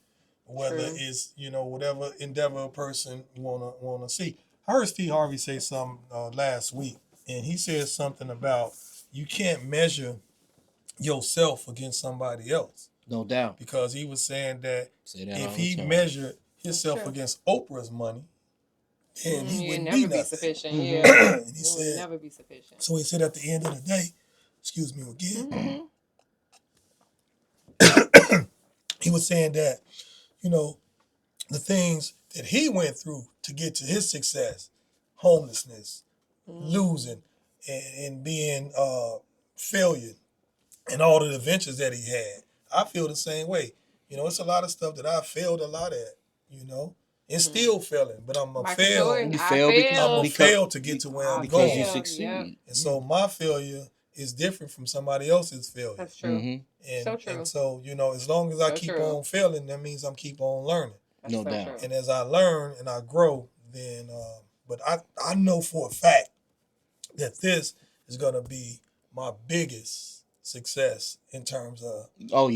whether it's, you know, whatever endeavor a person wanna see. I heard Steve Harvey say something last week, and he said something about you can't measure yourself against somebody else. No doubt. Because he was saying that if he measured himself against Oprah's money, then he wouldn't be nothing. Sufficient. And he said, never be sufficient. So he said at the end of the day, excuse me again, he was saying that, you know, the things that he went through to get to his success, homelessness, losing, and being failure, and all the adventures that he had, I feel the same way. You know, it's a lot of stuff that I failed a lot at, you know, and still failing, but I'm a fail. I'm a fail to get to where I'm going. Because you succeed. Yeah. And so my failure is different from somebody else's failure. That's true. And, so true. And so, you know, as long as I keep on failing, that means I'm keep on learning. That's no doubt. True. And as I learn and I grow, then, but I know for a fact that this is going to be my biggest success in terms of no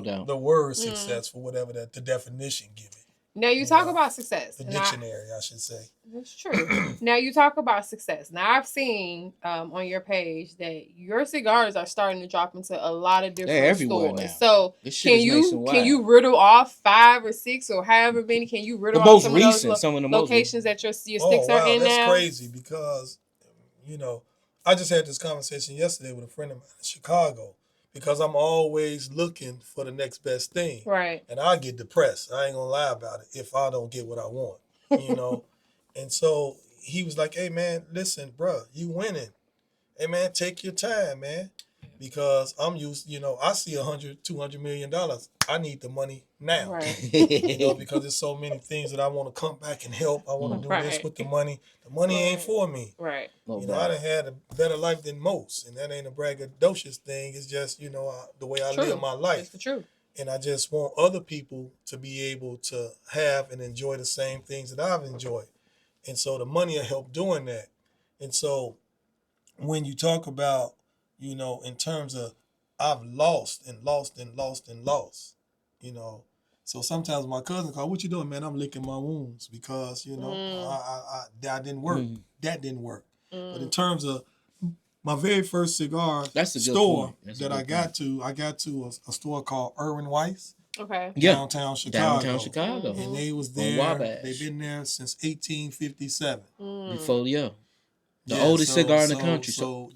doubt, the word success, for whatever that the definition give it. Now you talk about success. The dictionary, I should say. That's true. Now you talk about success. Now I've seen on your page that your cigars are starting to drop into a lot of different stores. Now. So can you riddle off 5 or 6 or however many? Can you riddle off some of the locations that your sticks are in now? That's crazy, because, you know, I just had this conversation yesterday with a friend of mine in Chicago, because I'm always looking for the next best thing. Right. And I get depressed. I ain't gonna lie about it if I don't get what I want, you know. And so he was like, hey, man, listen, bro, you winning. hey man, take your time, man. Because I'm used, I see $100, $200 million. I need the money now. Right. Because there's so many things that I want to come back and help. I want to do this Right. with the money. The money ain't Right. for me. Right. I done had a better life than most, and that ain't a braggadocious thing. It's just, the way I live my life. It's the truth. And I just want other people to be able to have and enjoy the same things that I've enjoyed. And so the money will help doing that. And so when you talk about, in terms of I've lost and lost and lost and lost, So sometimes my cousin call, what you doing, man? I'm licking my wounds because, that didn't work. That didn't work. But in terms of my very first cigar store that I got to a store called Irwin Weiss. Okay. Downtown Chicago. Downtown Chicago. And they was there. They've been there since 1857. Before, the oldest cigar in the country. So,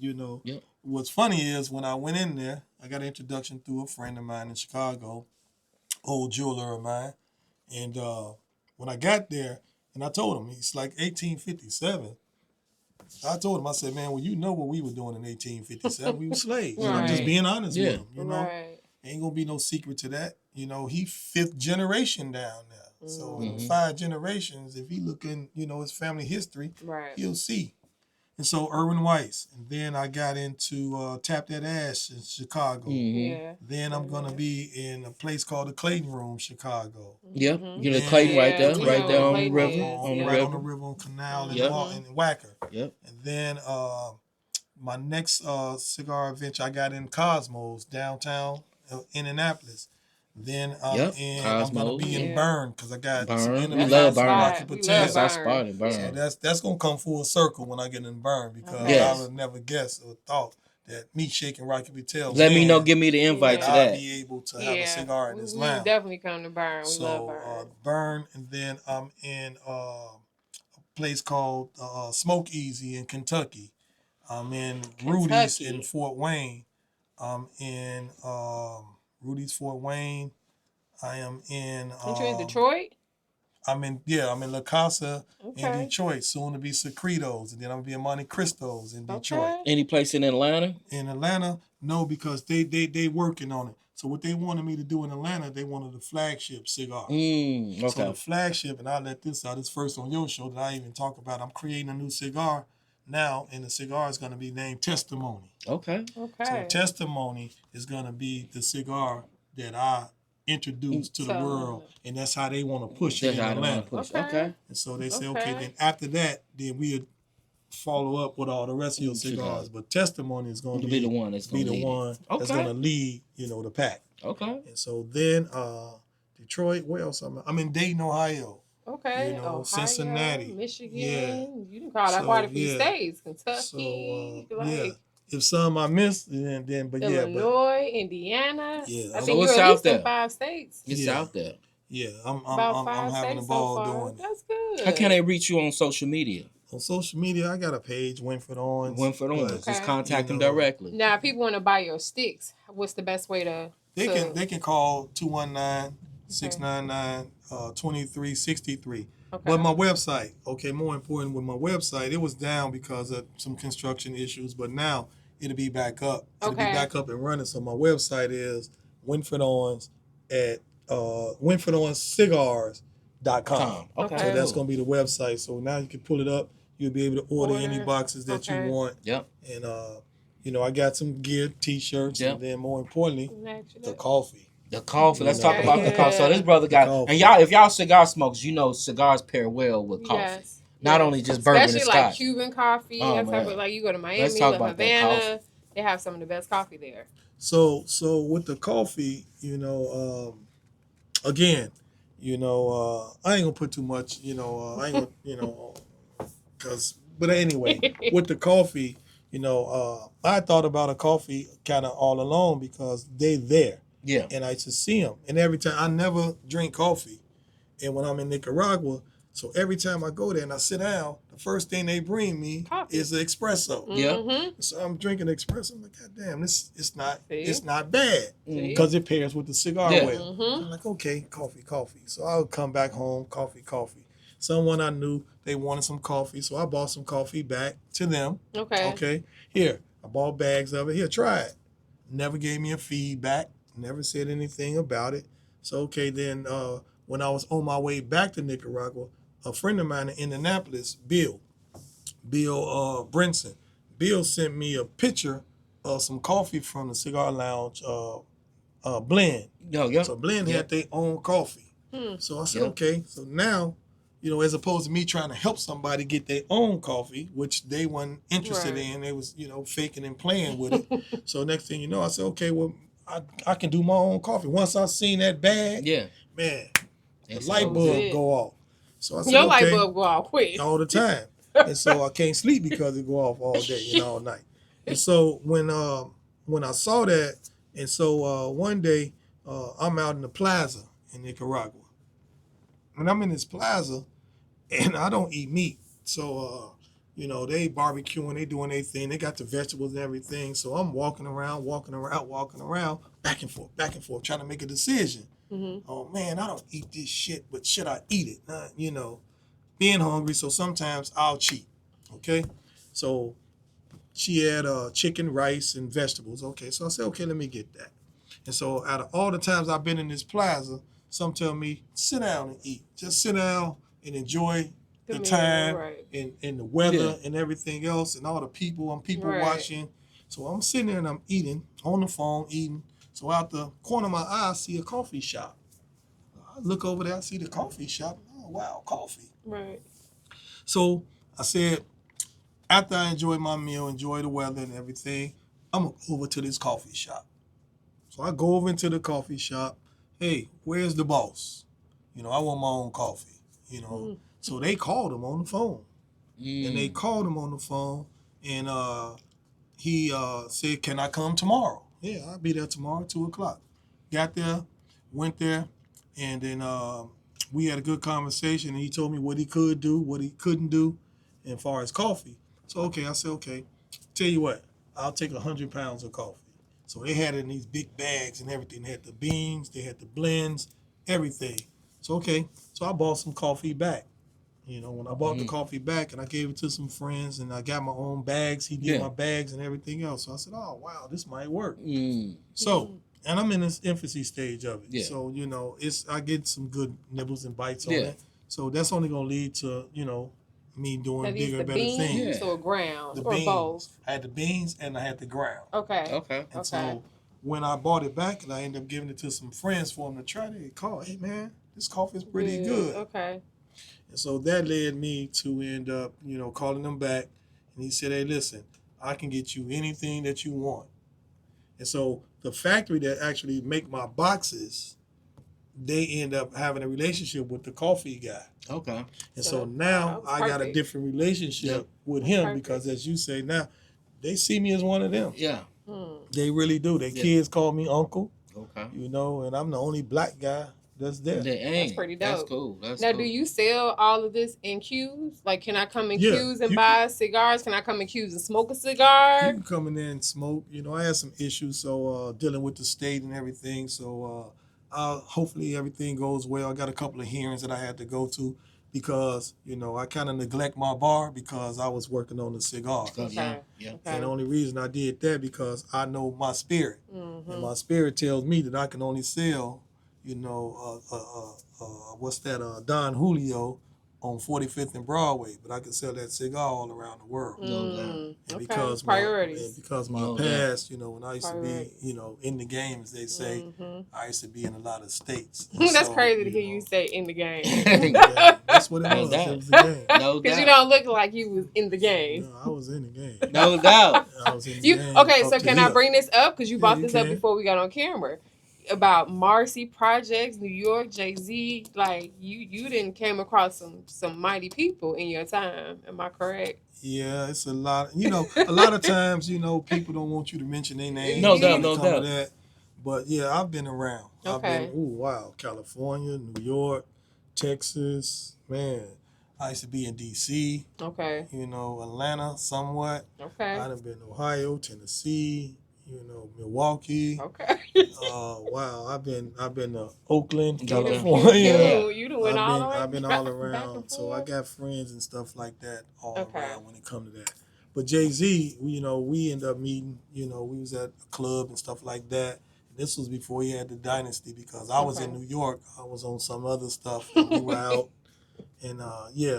what's funny is when I went in there, I got an introduction through a friend of mine in Chicago, old jeweler of mine. And when I got there, and I told him, he's like 1857. I told him, I said, man, well, you know what we were doing in 1857. We were slaves. Right. I'm just being honest with him, Right. Ain't going to be no secret to that. He fifth generation down there. So in 5 generations, if he look in, his family history, he'll see. And so Irwin Weiss. And then I got into Tap That Ass in Chicago. Yeah. Then I'm going to be in a place called the Clayton Room, Chicago. Yep. You know, Clayton right there on the river. On the river on Canal and Wacker. Yep. And then my next cigar adventure I got in Cosmos, downtown Indianapolis. Then I'm gonna be in Burn because I got some We love Burn. That's our spot in Burn. So that's gonna come full circle when I get in Burn because I would never guess or thought that me shaking Rocky Patel. Let me know. Give me the invite to that. I'll be able to have a cigar in this lounge. Definitely come to Burn. We love Burn. Burn, and then I'm in a place called Smoke Easy in Kentucky. I'm in Rudy's in Fort Wayne. I'm in Rudy's Fort Wayne. I am in. Aren't you in Detroit? I'm in La Casa in Detroit. Soon to be Secretos, and then I'm gonna be in Monte Cristos in Detroit. Any place in Atlanta? In Atlanta, no, because they working on it. So what they wanted me to do in Atlanta, they wanted a flagship cigar. Okay. So the flagship, and I'll let this out. It's first on your show that I even talk about. I'm creating a new cigar now, and the cigar is going to be named Testimony. Okay. So Testimony is going to be the cigar that I introduced to the world, and that's how they want to push it in Atlanta. Okay. And so they say, okay, then after that, then we'll follow up with all the rest of your cigars. But Testimony is going to be the one that's going to lead, the pack. Okay. And so then Detroit, where else I'm in Dayton, Ohio. Okay. Ohio, Cincinnati, Michigan. Yeah. You can call that quite a few states. Kentucky. So, if some I missed, then Illinois, Indiana. Yeah. I think you're at least in 5 states. It's out there. Yeah, I'm having a ball doing it. That's good. How can they reach you on social media? On social media, I got a page, Winfred Owens. Winfred Owens. Just contact them directly. Now, if people want to buy your sticks, what's the best way to? They can call 219-699-2363. Okay. But my website, more important with my website, it was down because of some construction issues, but now it'll be back up. It'll be back up and running. So my website is Winfred Owens at WinfredOwensCigars.com. Okay. So that's going to be the website. So now you can pull it up. You'll be able to order any boxes that you want. Yep. And, I got some gear, T-shirts, and then more importantly, the coffee. The coffee. Let's talk about the coffee. So this brother got, and y'all, if y'all cigar smokers, cigars pair well with coffee. Yes. Not only just bourbon and scotch. Especially like Cuban coffee. You go to Miami, Havana. They have some of the best coffee there. So with the coffee, again, I ain't gonna put too much, I ain't gonna, but anyway, with the coffee, I thought about a coffee kind of all along because they're there. Yeah. And I used to see them. And every time, I never drink coffee. And when I'm in Nicaragua, so every time I go there and I sit down, the first thing they bring me is an espresso. Yeah. So I'm drinking espresso. I'm like, God damn, it's not bad because it pairs with the cigar well. I'm like, okay, coffee. So I would come back home, coffee. Someone I knew, they wanted some coffee, so I bought some coffee back to them. Okay. Here, I bought bags of it. Here, try it. Never gave me a feedback. Never said anything about it. So, okay, then when I was on my way back to Nicaragua, a friend of mine in Indianapolis, Bill Brinson, Bill sent me a picture of some coffee from the Cigar Lounge blend. So blend had their own coffee. So I said, okay. So now, as opposed to me trying to help somebody get their own coffee, which they weren't interested in, they was, faking and playing with it. So next thing you know, I said, okay, well, I can do my own coffee. Once I seen that bag, man, the light bulb go off. So I said, your light bulb go off quick. All the time. And so I can't sleep because it go off all day and all night. And so when I saw that, and so one day I'm out in the plaza in Nicaragua. And I'm in this plaza, and I don't eat meat. So, they barbecuing, they doing their thing. They got the vegetables and everything. So I'm walking around, back and forth, trying to make a decision. Oh, man, I don't eat this shit, but should I eat it? Being hungry, so sometimes I'll cheat, okay? So she had chicken, rice, and vegetables. Okay, so I said, okay, let me get that. And so out of all the times I've been in this plaza, some tell me, sit down and eat. Just sit down and enjoy the time and the weather and everything else and all the people. I'm people watching. So I'm sitting there and I'm eating, on the phone, eating. So out the corner of my eye, I see a coffee shop. I look over there, I see the coffee shop. Oh, wow, coffee. Right. So I said, after I enjoy my meal, enjoy the weather and everything, I'm going to go over to this coffee shop. So I go over into the coffee shop. Hey, where's the boss? I want my own coffee, So they called him on the phone. And they called him on the phone, and he said, can I come tomorrow? Yeah, I'll be there tomorrow, 2:00. Got there, went there, and then we had a good conversation, and he told me what he could do, what he couldn't do, as far as coffee. So, okay, I said, okay, tell you what, I'll take 100 pounds of coffee. So they had it in these big bags and everything. They had the beans, they had the blends, everything. So, okay, so I bought some coffee back. When I bought the coffee back and I gave it to some friends and I got my own bags, he did my bags and everything else. So I said, oh, wow, this might work. So, and I'm in this infancy stage of it. So, I get some good nibbles and bites on it. So that's only going to lead to, me doing bigger and better things. Or ground the or beans. both? I had the beans and I had the ground. Okay. And so when I bought it back and I ended up giving it to some friends for them to try, they called, hey, man, this coffee is pretty good. Okay. And so that led me to end up, calling them back. And he said, hey, listen, I can get you anything that you want. And so the factory that actually make my boxes, they end up having a relationship with the coffee guy. Okay. And so now I got a different relationship with him because, as you say now, they see me as one of them. Yeah. They really do. Their kids call me uncle. Okay. And I'm the only black guy that's there. That's pretty dope. That's cool. Now, do you sell all of this in queues? Like, can I come in queues and buy cigars? Can I come in queues and smoke a cigar? You can come in there and smoke. I had some issues, so dealing with the state and everything. So hopefully everything goes well. I got a couple of hearings that I had to go to because, I kind of neglect my bar because I was working on the cigar. Okay. And the only reason I did that because I know my spirit. And my spirit tells me that I can only sell, Don Julio on 45th and Broadway, but I can sell that cigar all around the world. No And because my past, when I used to be, in the game, as they say, I used to be in a lot of states. That's crazy to hear you say in the game. That's what it was. It was the game. Because you don't look like you was in the game. No, I was in the game. No doubt. I was in the game. Okay, so can I bring this up? Because you brought this up before we got on camera. About Marcy Projects, New York, Jay-Z, like you didn't came across some mighty people in your time. Am I correct? Yeah, it's a lot. A lot of times, people don't want you to mention their name. No doubt. But yeah, I've been around. Okay. I've been, California, New York, Texas, man. I used to be in D.C. Okay. Atlanta somewhat. Okay. I've been Ohio, Tennessee, Milwaukee. Okay. Wow, I've been to Oakland, California. You doing all around. I've been all around. So I got friends and stuff like that all around when it comes to that. But Jay-Z, we ended up meeting. We was at a club and stuff like that. This was before he had the Dynasty because I was in New York. I was on some other stuff. And we were out. And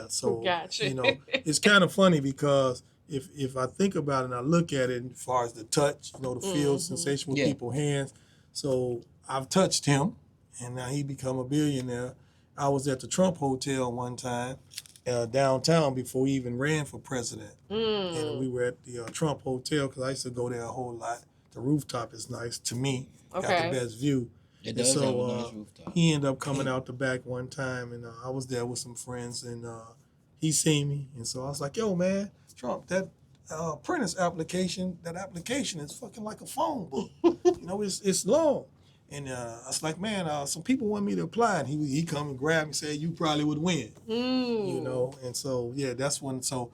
so Gotcha. it's kind of funny because if I think about it and I look at it as far as the touch, the feel sensation with people's hands. So I've touched him, and now he become a billionaire. I was at the Trump Hotel one time downtown before he even ran for president, and we were at the Trump Hotel because I used to go there a whole lot. The rooftop is nice to me. Got the best view. It does have a nice rooftop. He ended up coming out the back one time, and I was there with some friends, and he seen me, and so I was like, "Yo, man, Trump, that apprentice application, that application is fucking like a phone book. It's long." And I was like, "Man, some people want me to apply," and he come and grab me and said, "You probably would win." And so that's when. So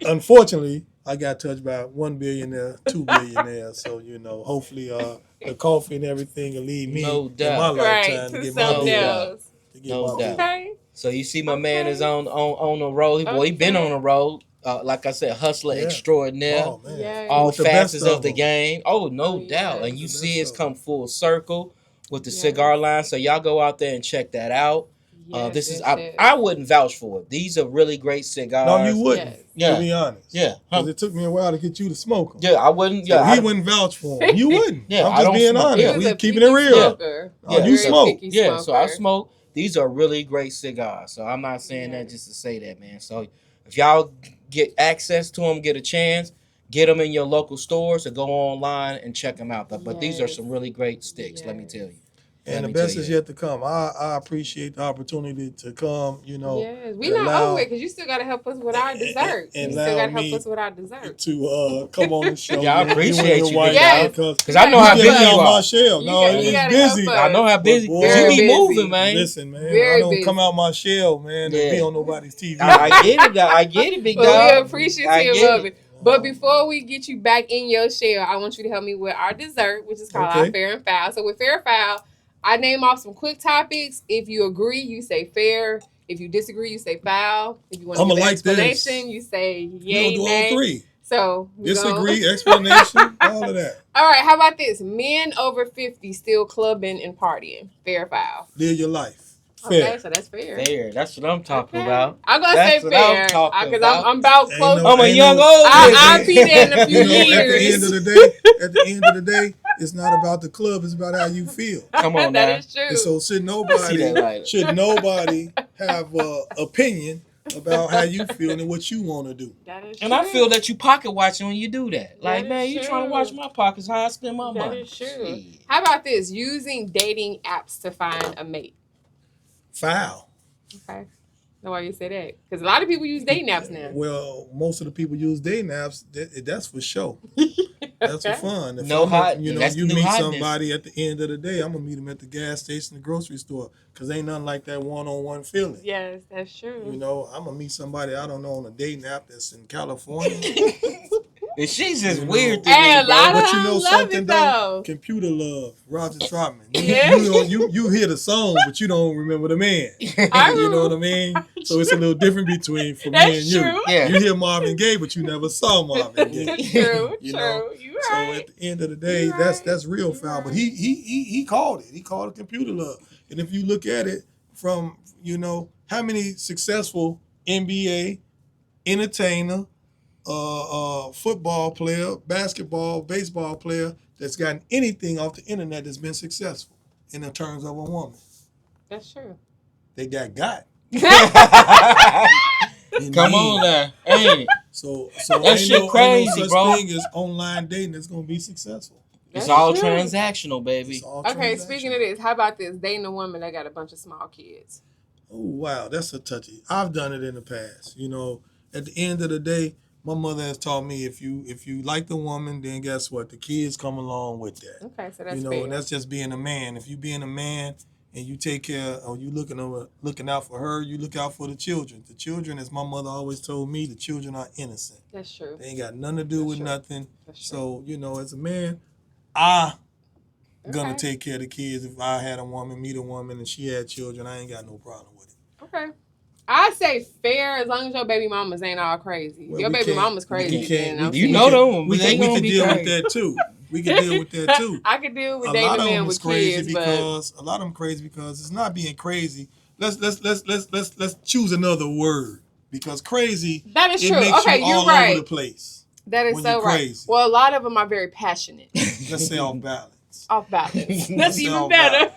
unfortunately, I got touched by 1 billionaire, 2 billionaires. So hopefully the coffee and everything will lead me in my lifetime to get my bill. No doubt. Okay. So you see, my man is on the road. He been on the road. Like I said, hustler extraordinaire. Oh, man. Yes. All With the facets best of the them. game. Oh, no doubt. And you see it's come full circle with the cigar line. So y'all go out there and check that out. Yes, I wouldn't vouch for it. These are really great cigars. No, you wouldn't. Yeah. To be honest. Yeah. Because it took me a while to get you to smoke them. Yeah, I wouldn't. So he wouldn't vouch for them. You wouldn't. Yeah, I'm just being smoke. honest. Yeah. We keeping it real. Yeah. You smoke. Yeah, so I smoke. These are really great cigars. So I'm not saying that just to say that, man. So if y'all get access to them, get a chance, get them in your local stores or go online and check them out. But these are some really great sticks, let me tell you. And the best is yet to come. I appreciate the opportunity to come, Yes, we not over it because you still got to help us with our dessert. And you still got to help us with our dessert. To come on the show. Yeah, I appreciate you, because I know how busy you are. My shell. No, it's busy. I know how busy. Boy, you be busy. moving, man. Listen, man, Very I don't busy. come out my shell, man, to be on nobody's TV. I get it, big dog. Well, we appreciate of it. Oh. But before we get you back in your shell, I want you to help me with our dessert, which is called our Fair and Foul. So with Fair and Foul, I name off some quick topics. If you agree, you say fair. If you disagree, you say foul. If you want to give an explanation, you say yay, You don't do nay. all three. So disagree, explanation, all of that. All right, how about this? Men over 50 still clubbing and partying. Fair or foul? Live your life. Fair. Okay, so that's fair. Fair. That's what I'm talking about. I'm going to say fair. Because I'm about close. I'm a young old. I'll be there in a few years. At the end of the day, it's not about the club. It's about how you feel. Come on, that is true. And so should nobody have an opinion about how you feel and what you want to do. That is and true. I feel that you pocket watching when you do that. Like, man, you trying to watch my pockets, how I spend my money. That is true. Shit. How about this? Using dating apps to find a mate. Foul. Okay. Know why you say that? Because a lot of people use dating apps now. Well, most of the people use dating apps. That's for show. That's for fun. If you meet somebody at the end of the day, I'm gonna meet them at the gas station, the grocery store, because ain't nothing like that one-on-one feeling. Yes, that's true. I'm gonna meet somebody I don't know on a dating app that's in California. And she's just weird. Hey, a lot of but you know love something it, though. Computer love, Roger Troutman. Yeah. You hear the song, but you don't remember the man. You know what I mean? So it's a little different between for me and you. True. Yeah. You hear Marvin Gaye, but you never saw Marvin Gaye. True. You true. know? You So right. at the end of the day, that's real foul. But he called it. He called it computer love. And if you look at it from how many successful NBA entertainer, football player, basketball, baseball player that's gotten anything off the internet that's been successful in the terms of a woman. That's true. They got. Come on now. Ain't it? So that shit crazy, ain't no such bro. thing as online dating that's gonna be successful. It's all transactional, baby. Okay, speaking of this, how about this? Dating a woman that got a bunch of small kids. Oh wow, that's a touchy. I've done it in the past. At the end of the day, my mother has taught me if you like the woman, then guess what? The kids come along with that. Okay, so that's fair. And that's just being a man. If you being a man and you take care, or you looking out for her, you look out for the children. The children, as my mother always told me, the children are innocent. That's true. They ain't got nothing to do with nothing. That's so as a man, gonna take care of the kids. If I had a woman, meet a woman, and she had children, I ain't got no problem with it. Okay. I say fair as long as your baby mamas ain't all crazy. Well, Your we baby can't- mama's crazy. we can't- then I'm You saying- know them. We They can gonna be deal with crazy. that too. We can deal with that too. I can deal with A dating lot of men them with is crazy kids, because a lot of them crazy because it's not being crazy. Let's choose another word because crazy. that is It true. makes Okay, you you're all right. over the place. That is when so you're right. crazy. Well, a lot of them are very passionate, Let's say off balance. off balance. Let's That's say even off better.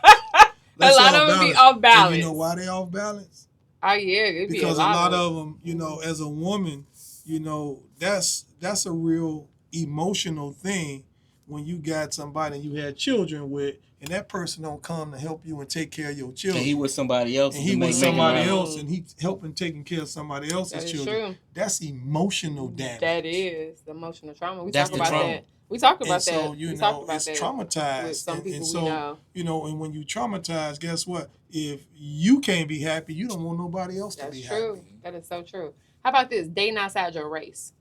Let's A say lot of them be off balance. And you know why they off balance? Oh yeah, it'd be Because a lot of them, you know, as a woman, you know, that's a real emotional thing when you got somebody you had children with, and that person don't come to help you and take care of your children. And he was somebody else. And he was somebody else, and he helping taking care of somebody else's That is children. true. That's emotional damage. That is the emotional trauma. We That's talk the about trauma. that. We talked about And so, that. you we know, talked about it's that traumatized. with some people and we so, know. you know, and when you traumatize, guess what? If you can't be happy, you don't want nobody else to That's be true. happy. That is so true. How about this? Dating outside your race.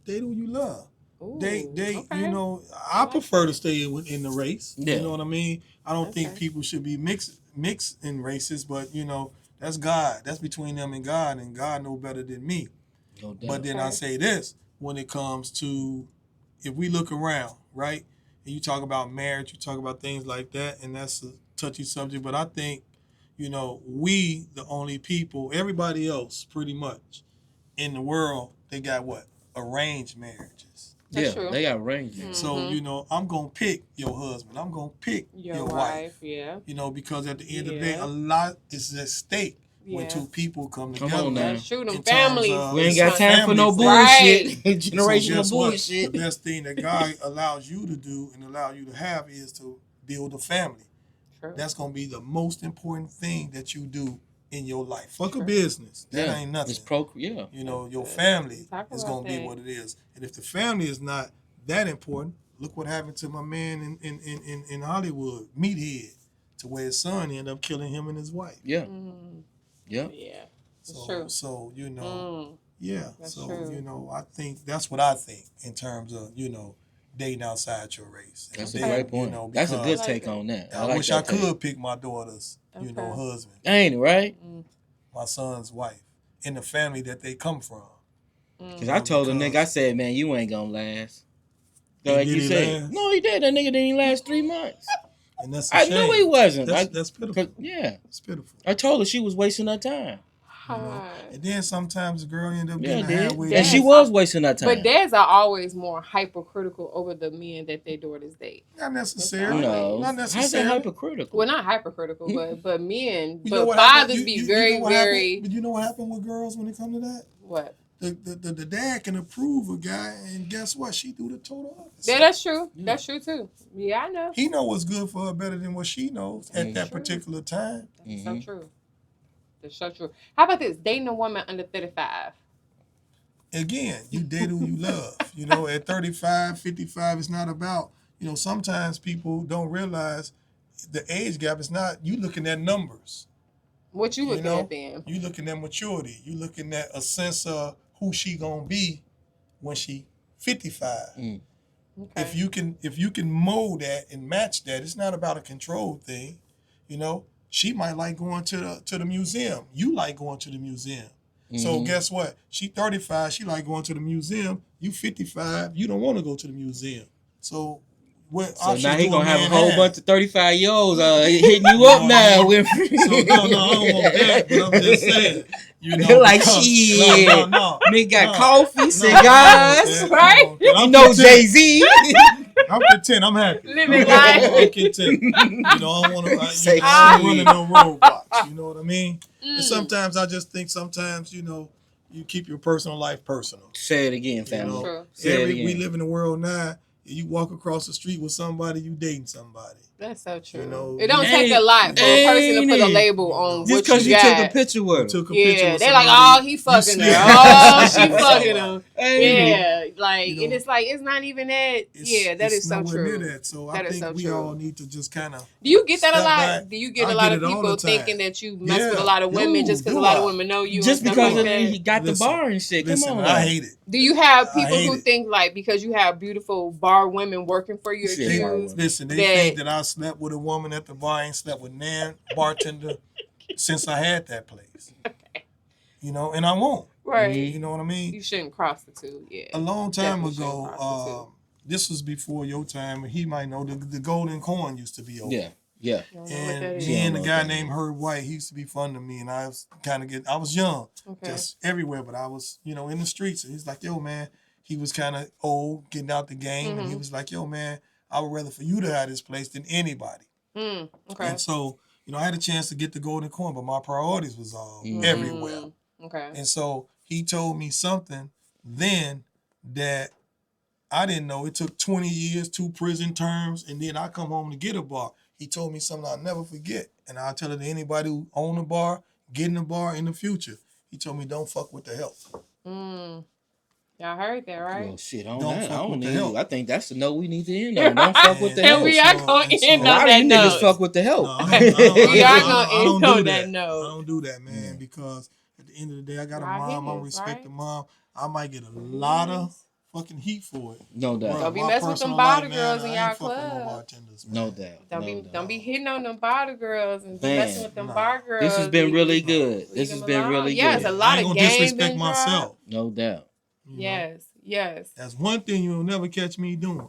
Date who you love. Ooh, They okay. you know, I prefer to stay in the race. Yeah. You know what I mean? I don't think Okay. people should be mixed in races, but you know, that's God. That's between them and God know better than me. No doubt. But then I say this, when it comes to, if we look around, right, and you talk about marriage, you talk about things like that, and that's a touchy subject, but I think, you know, we, the only people, everybody else, pretty much, in the world, they got what? Arranged marriages. That's true. They got range. Mhm. So, you know, I'm going to pick your husband. I'm going to pick Your wife. wife, yeah. You know, because at the end of the day, Yeah. a lot is at stake when Yeah. two people come Come together. on now. That's true. Them In terms families. of- We ain't got time for no Right. bullshit. And so Generational guess what? bullshit. The best thing that God allows you to do and allow you to have is to build a family. True. That's going to be the most important thing that you do in your life. Fuck a True. business. That Yeah. ain't nothing. It's yeah. You know, your Good. family Talk is about going to be that. what it is. And if the family is not that important, look what happened to my man in Hollywood, Meathead, to where his son ended up killing him and his wife. Yeah. Mm, Yeah. yeah. That's So, true. so you know, Mm, yeah. That's So, true. you know, I think that's what I think in terms of, you know, dating outside your race. And That's a then, great point. You know, That's a good because I like take that. on that. I like wish that I take. could pick my daughter's, you know, Okay. husband, Ain't it, right? mm, my son's wife, in the family that they come from. Because mm. I told the Because- nigga, I said, man, you ain't gonna last. So And like did you he said, last? no, he did. That nigga didn't even last 3 months. And that's a I shame. knew he wasn't. That's pitiful. Yeah, It's pitiful. I told her she was wasting her time. You know? Hi. And then sometimes the girl end up Yeah, getting a did. halfway. And she Yes. was wasting her time. But dads are always more hypercritical over the men that their daughters date. Not necessarily. no, Not how's that necessarily. hypocritical? Well, not hypercritical, but men, You know but what happened? fathers You- be you very, know what happened? very But you know what happened with girls when it comes to that? what? The dad can approve a guy, and guess what? She do the total opposite. Yeah, that's true. Yeah. That's true too. Yeah, I know. He know what's good for her better than what she knows at Mm. that True. particular time. That's Mhm. so true. That's so true. How about this? Dating a woman under 35. Again, you date who you love. You know, at 35, 55, it's not about, you know, sometimes people don't realize the age gap is not, you looking at numbers. What you looking know, at then? You looking at maturity. You looking at a sense of who she gonna be when she 55. Mm. Okay. If you can mold that and match that, it's not about a control thing. You know, she might like going to the museum. You like going to the museum. So Mhm. guess what? She 35, she like going to the museum. You 55, you don't want to go to the museum. So what So options now he do gonna have a man whole have? bunch of 35-year-olds hitting you You up know now, what I Winfrey. So no, I don't want that, but I'm just saying. You know, Like, because- shit. No. Nigga got No. coffee, No, cigars, right? you I'm know content. Jay-Z. I'm content. I'm happy. Living I'm life. content. You know, I don't want to. Say I'm shit. running no roadblocks. You know what I mean? Mm. And sometimes I just think you know, you keep your personal life personal. Say it again, You family. know, True. Say it we again. live in a world now. You walk across the street with somebody, you dating somebody. That's so true. You know, it don't ain't- take a lot for a person to put a ain't it? label on Just what because you you got. took a picture with You him. took a picture Yeah, with they like, somebody, oh, he you fucking her. slid Oh, past she with fucking somebody. him. Ain't it? Yeah, like, You know, and it's like, it's not even that. Yeah, that is so nowhere true. near that. So That I is think so we true. all need to just kind of. Do you get that a Step lot? back. Do you get I a lot get of it all people the time. thinking that you mess with a Yeah. lot of women just because Do a lot of I? women know you Just and stuff because like of that? he got the Listen, bar and shit. Come Listen, on. I hate it. Do you have I people hate who it. think like because you have beautiful bar women working for you, Shit, They, bar accused? women. listen, they that- think that I slept with a woman at the bar. I ain't slept with nan bartender since I had that place. you know, and I won't. Right. You know what I mean? You shouldn't cross the two. Yeah. A long time Definitely shouldn't cross the ago, this was before your time, and he might know the golden corn used to be open. Yeah. Yeah. And me and the guy named Herb White, he used to be fun to me, and I was I was young, just everywhere, but I was, you know, in the streets. And he's like, yo, man, he was kind of old, getting out the game, and he was like, yo, man, I would rather for you to have this place than anybody. Okay. And so, you know, I had a chance to get the golden corn, but my priorities was all everywhere. Okay. And so he told me something then that I didn't know. It took 20 years, 2 prison terms, and then I come home to get a bar. He told me something I'll never forget, and I'll tell it to anybody who own a bar, get in a bar in the future. He told me, don't fuck with the health. Y'all heard that, right? Well, shit, on Don't that, fuck I with don't the need. help. I think that's the note we need to end on. Don't fuck with the And help. we are going to end A on lot of that you note. niggas fuck with the help. No, We are going to I don't end do on that that. note. I don't do that, man, because at the end of the day, I got a mom. I respect the mom. I might get a lot of fucking heat for it. No doubt. Don't be My messing with them personal bottle life, girls man, in I y'all ain't fucking club. no bartenders, man. No doubt. Don't be hitting on them bottle girls and be Man, messing with them bar girls. This has been really Leave good. This them has been alone. really Yes, good. a lot I ain't of gonna game disrespect been myself. dropped. No doubt. You know? Yes. That's one thing you'll never catch me doing.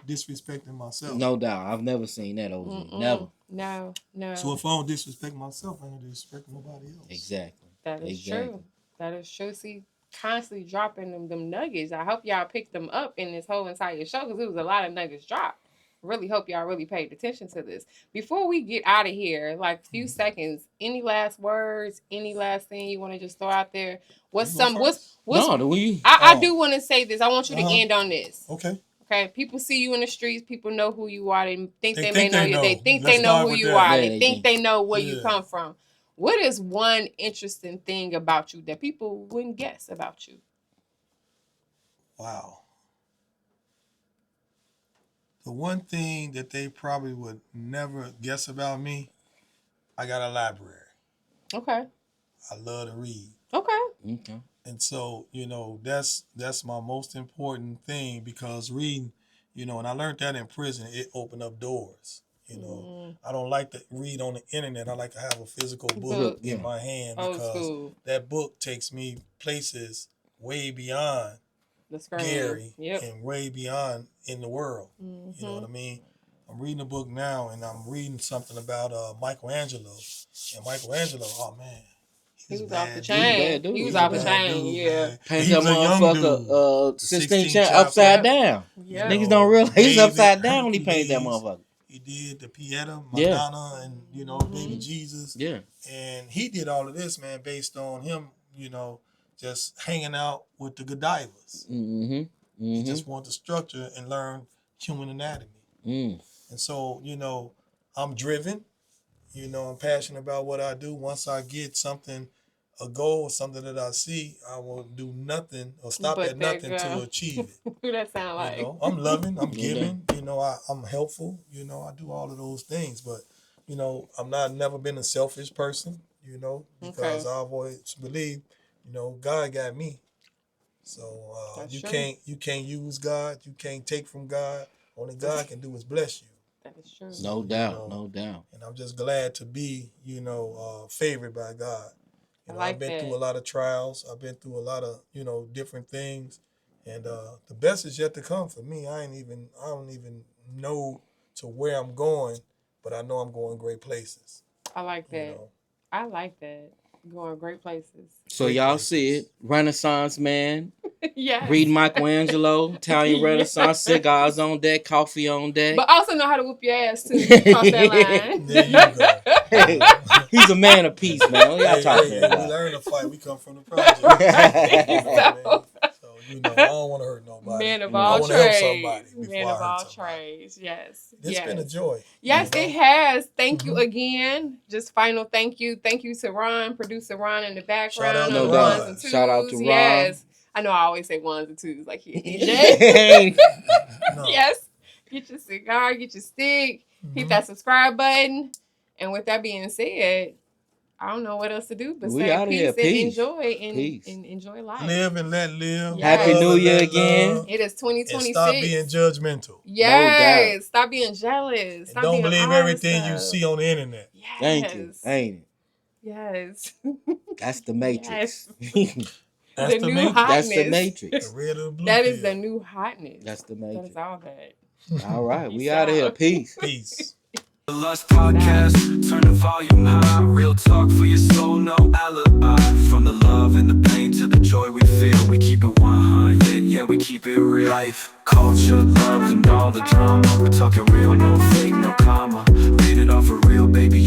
Disrespecting myself. No doubt. I've never seen that, OG. Never. No. So if I don't disrespect myself, I ain't gonna disrespect nobody else. Exactly. That is true. That is true. See, constantly dropping them nuggets. I hope y'all picked them up in this whole entire show because it was a lot of nuggets dropped. Really hope y'all really paid attention to this. Before we get out of here, like a few seconds, any last words, any last thing you want to just throw out there? I do want to say this. I want you to end on this. Okay. People see you in the streets. People know who you are. They think they may think know they you. know. They think Let's they know start who with you that. are. Yeah, They think they know where you Yeah. come from. What is one interesting thing about you that people wouldn't guess about you? Wow. The one thing that they probably would never guess about me, I got a library. Okay. I love to read. Okay. And so, you know, that's my most important thing because reading, you know, and I learned that in prison, it opened up doors. You know, I don't like to read on the internet. I like to have a physical book in my hand because that book takes me places way beyond Gary and way beyond in the world. You know what I mean? I'm reading a book now and I'm reading something about Michelangelo. And Michelangelo, oh man. He was off the chain. He was off the chain, yeah. Paint that motherfucker 16 chain upside down. Yeah. Niggas don't realize he's upside down when he painted that motherfucker. He did the Pieta, Madonna, and, you know, Baby Jesus. Yeah. And he did all of this, man, based on him, you know, just hanging out with the Godivas. He just wanted the structure and learn human anatomy. And so, you know, I'm driven. You know, I'm passionate about what I do. Once I get something, a goal, something that I see, I will do nothing or stop at nothing to achieve it. Who that sound like? You know, I'm loving, I'm giving, you know, I'm helpful, you know, I do all of those things. But, you know, never been a selfish person, you know, because I've always believed, you know, God got me. So you can't use God, you can't take from God. Only God can do is bless you. That is true. No doubt, no doubt. And I'm just glad to be, you know, favored by God. You know, I've been through a lot of trials. I've been through a lot of, you know, different things. And the best is yet to come for me. I don't even know to where I'm going, but I know I'm going great places. I like that. You know? I like that. Going great places. So y'all see it. Renaissance man. Yeah. Read Michelangelo, Italian Renaissance, cigars on deck, coffee on deck. But also know how to whoop your ass too. Cross that line. There you go. He's a man of peace, man. Y'all talking about? We learn to fight. We come from the project. So, you know, I don't want to hurt nobody. Man of all trades. I want to help somebody. Man of all trades. Yes. It's been a joy. Yes, it has. Thank you again. Just final thank you. Thank you to Ron, producer Ron in the background. Shout out to on Ron. Ones and Twos. Shout out to Ron. Yes. I know I always say ones and twos like he DJ. No. Yes. Get your cigar, get your stick, hit that subscribe button. And with that being said, I don't know what else to do but We say outta here. peace and Peace. enjoy and enjoy life. Live and let live. Yes. Happy New Love Year and let again. love. It is 2026. And stop being judgmental. Yes. Stop being jealous. And Stop don't being believe all everything this you stuff. see on the internet. Yes. Thank you. Ain't it? Yes. That's the Matrix. That's The the new Matrix. hotness. That's the Matrix. The red or the blue That is pill. the new hotness. That's the That Matrix. is all that. All right, we Peace out of here. out. Peace. Peace. The Lust Podcast, turn the volume high. Real talk for your soul, no alibi. From the love and the pain to the joy we feel, we keep it 100, yeah, we keep it real. Life, culture, love, and all the drama. We're talking real, no fake, no comma. Read it off for real, baby.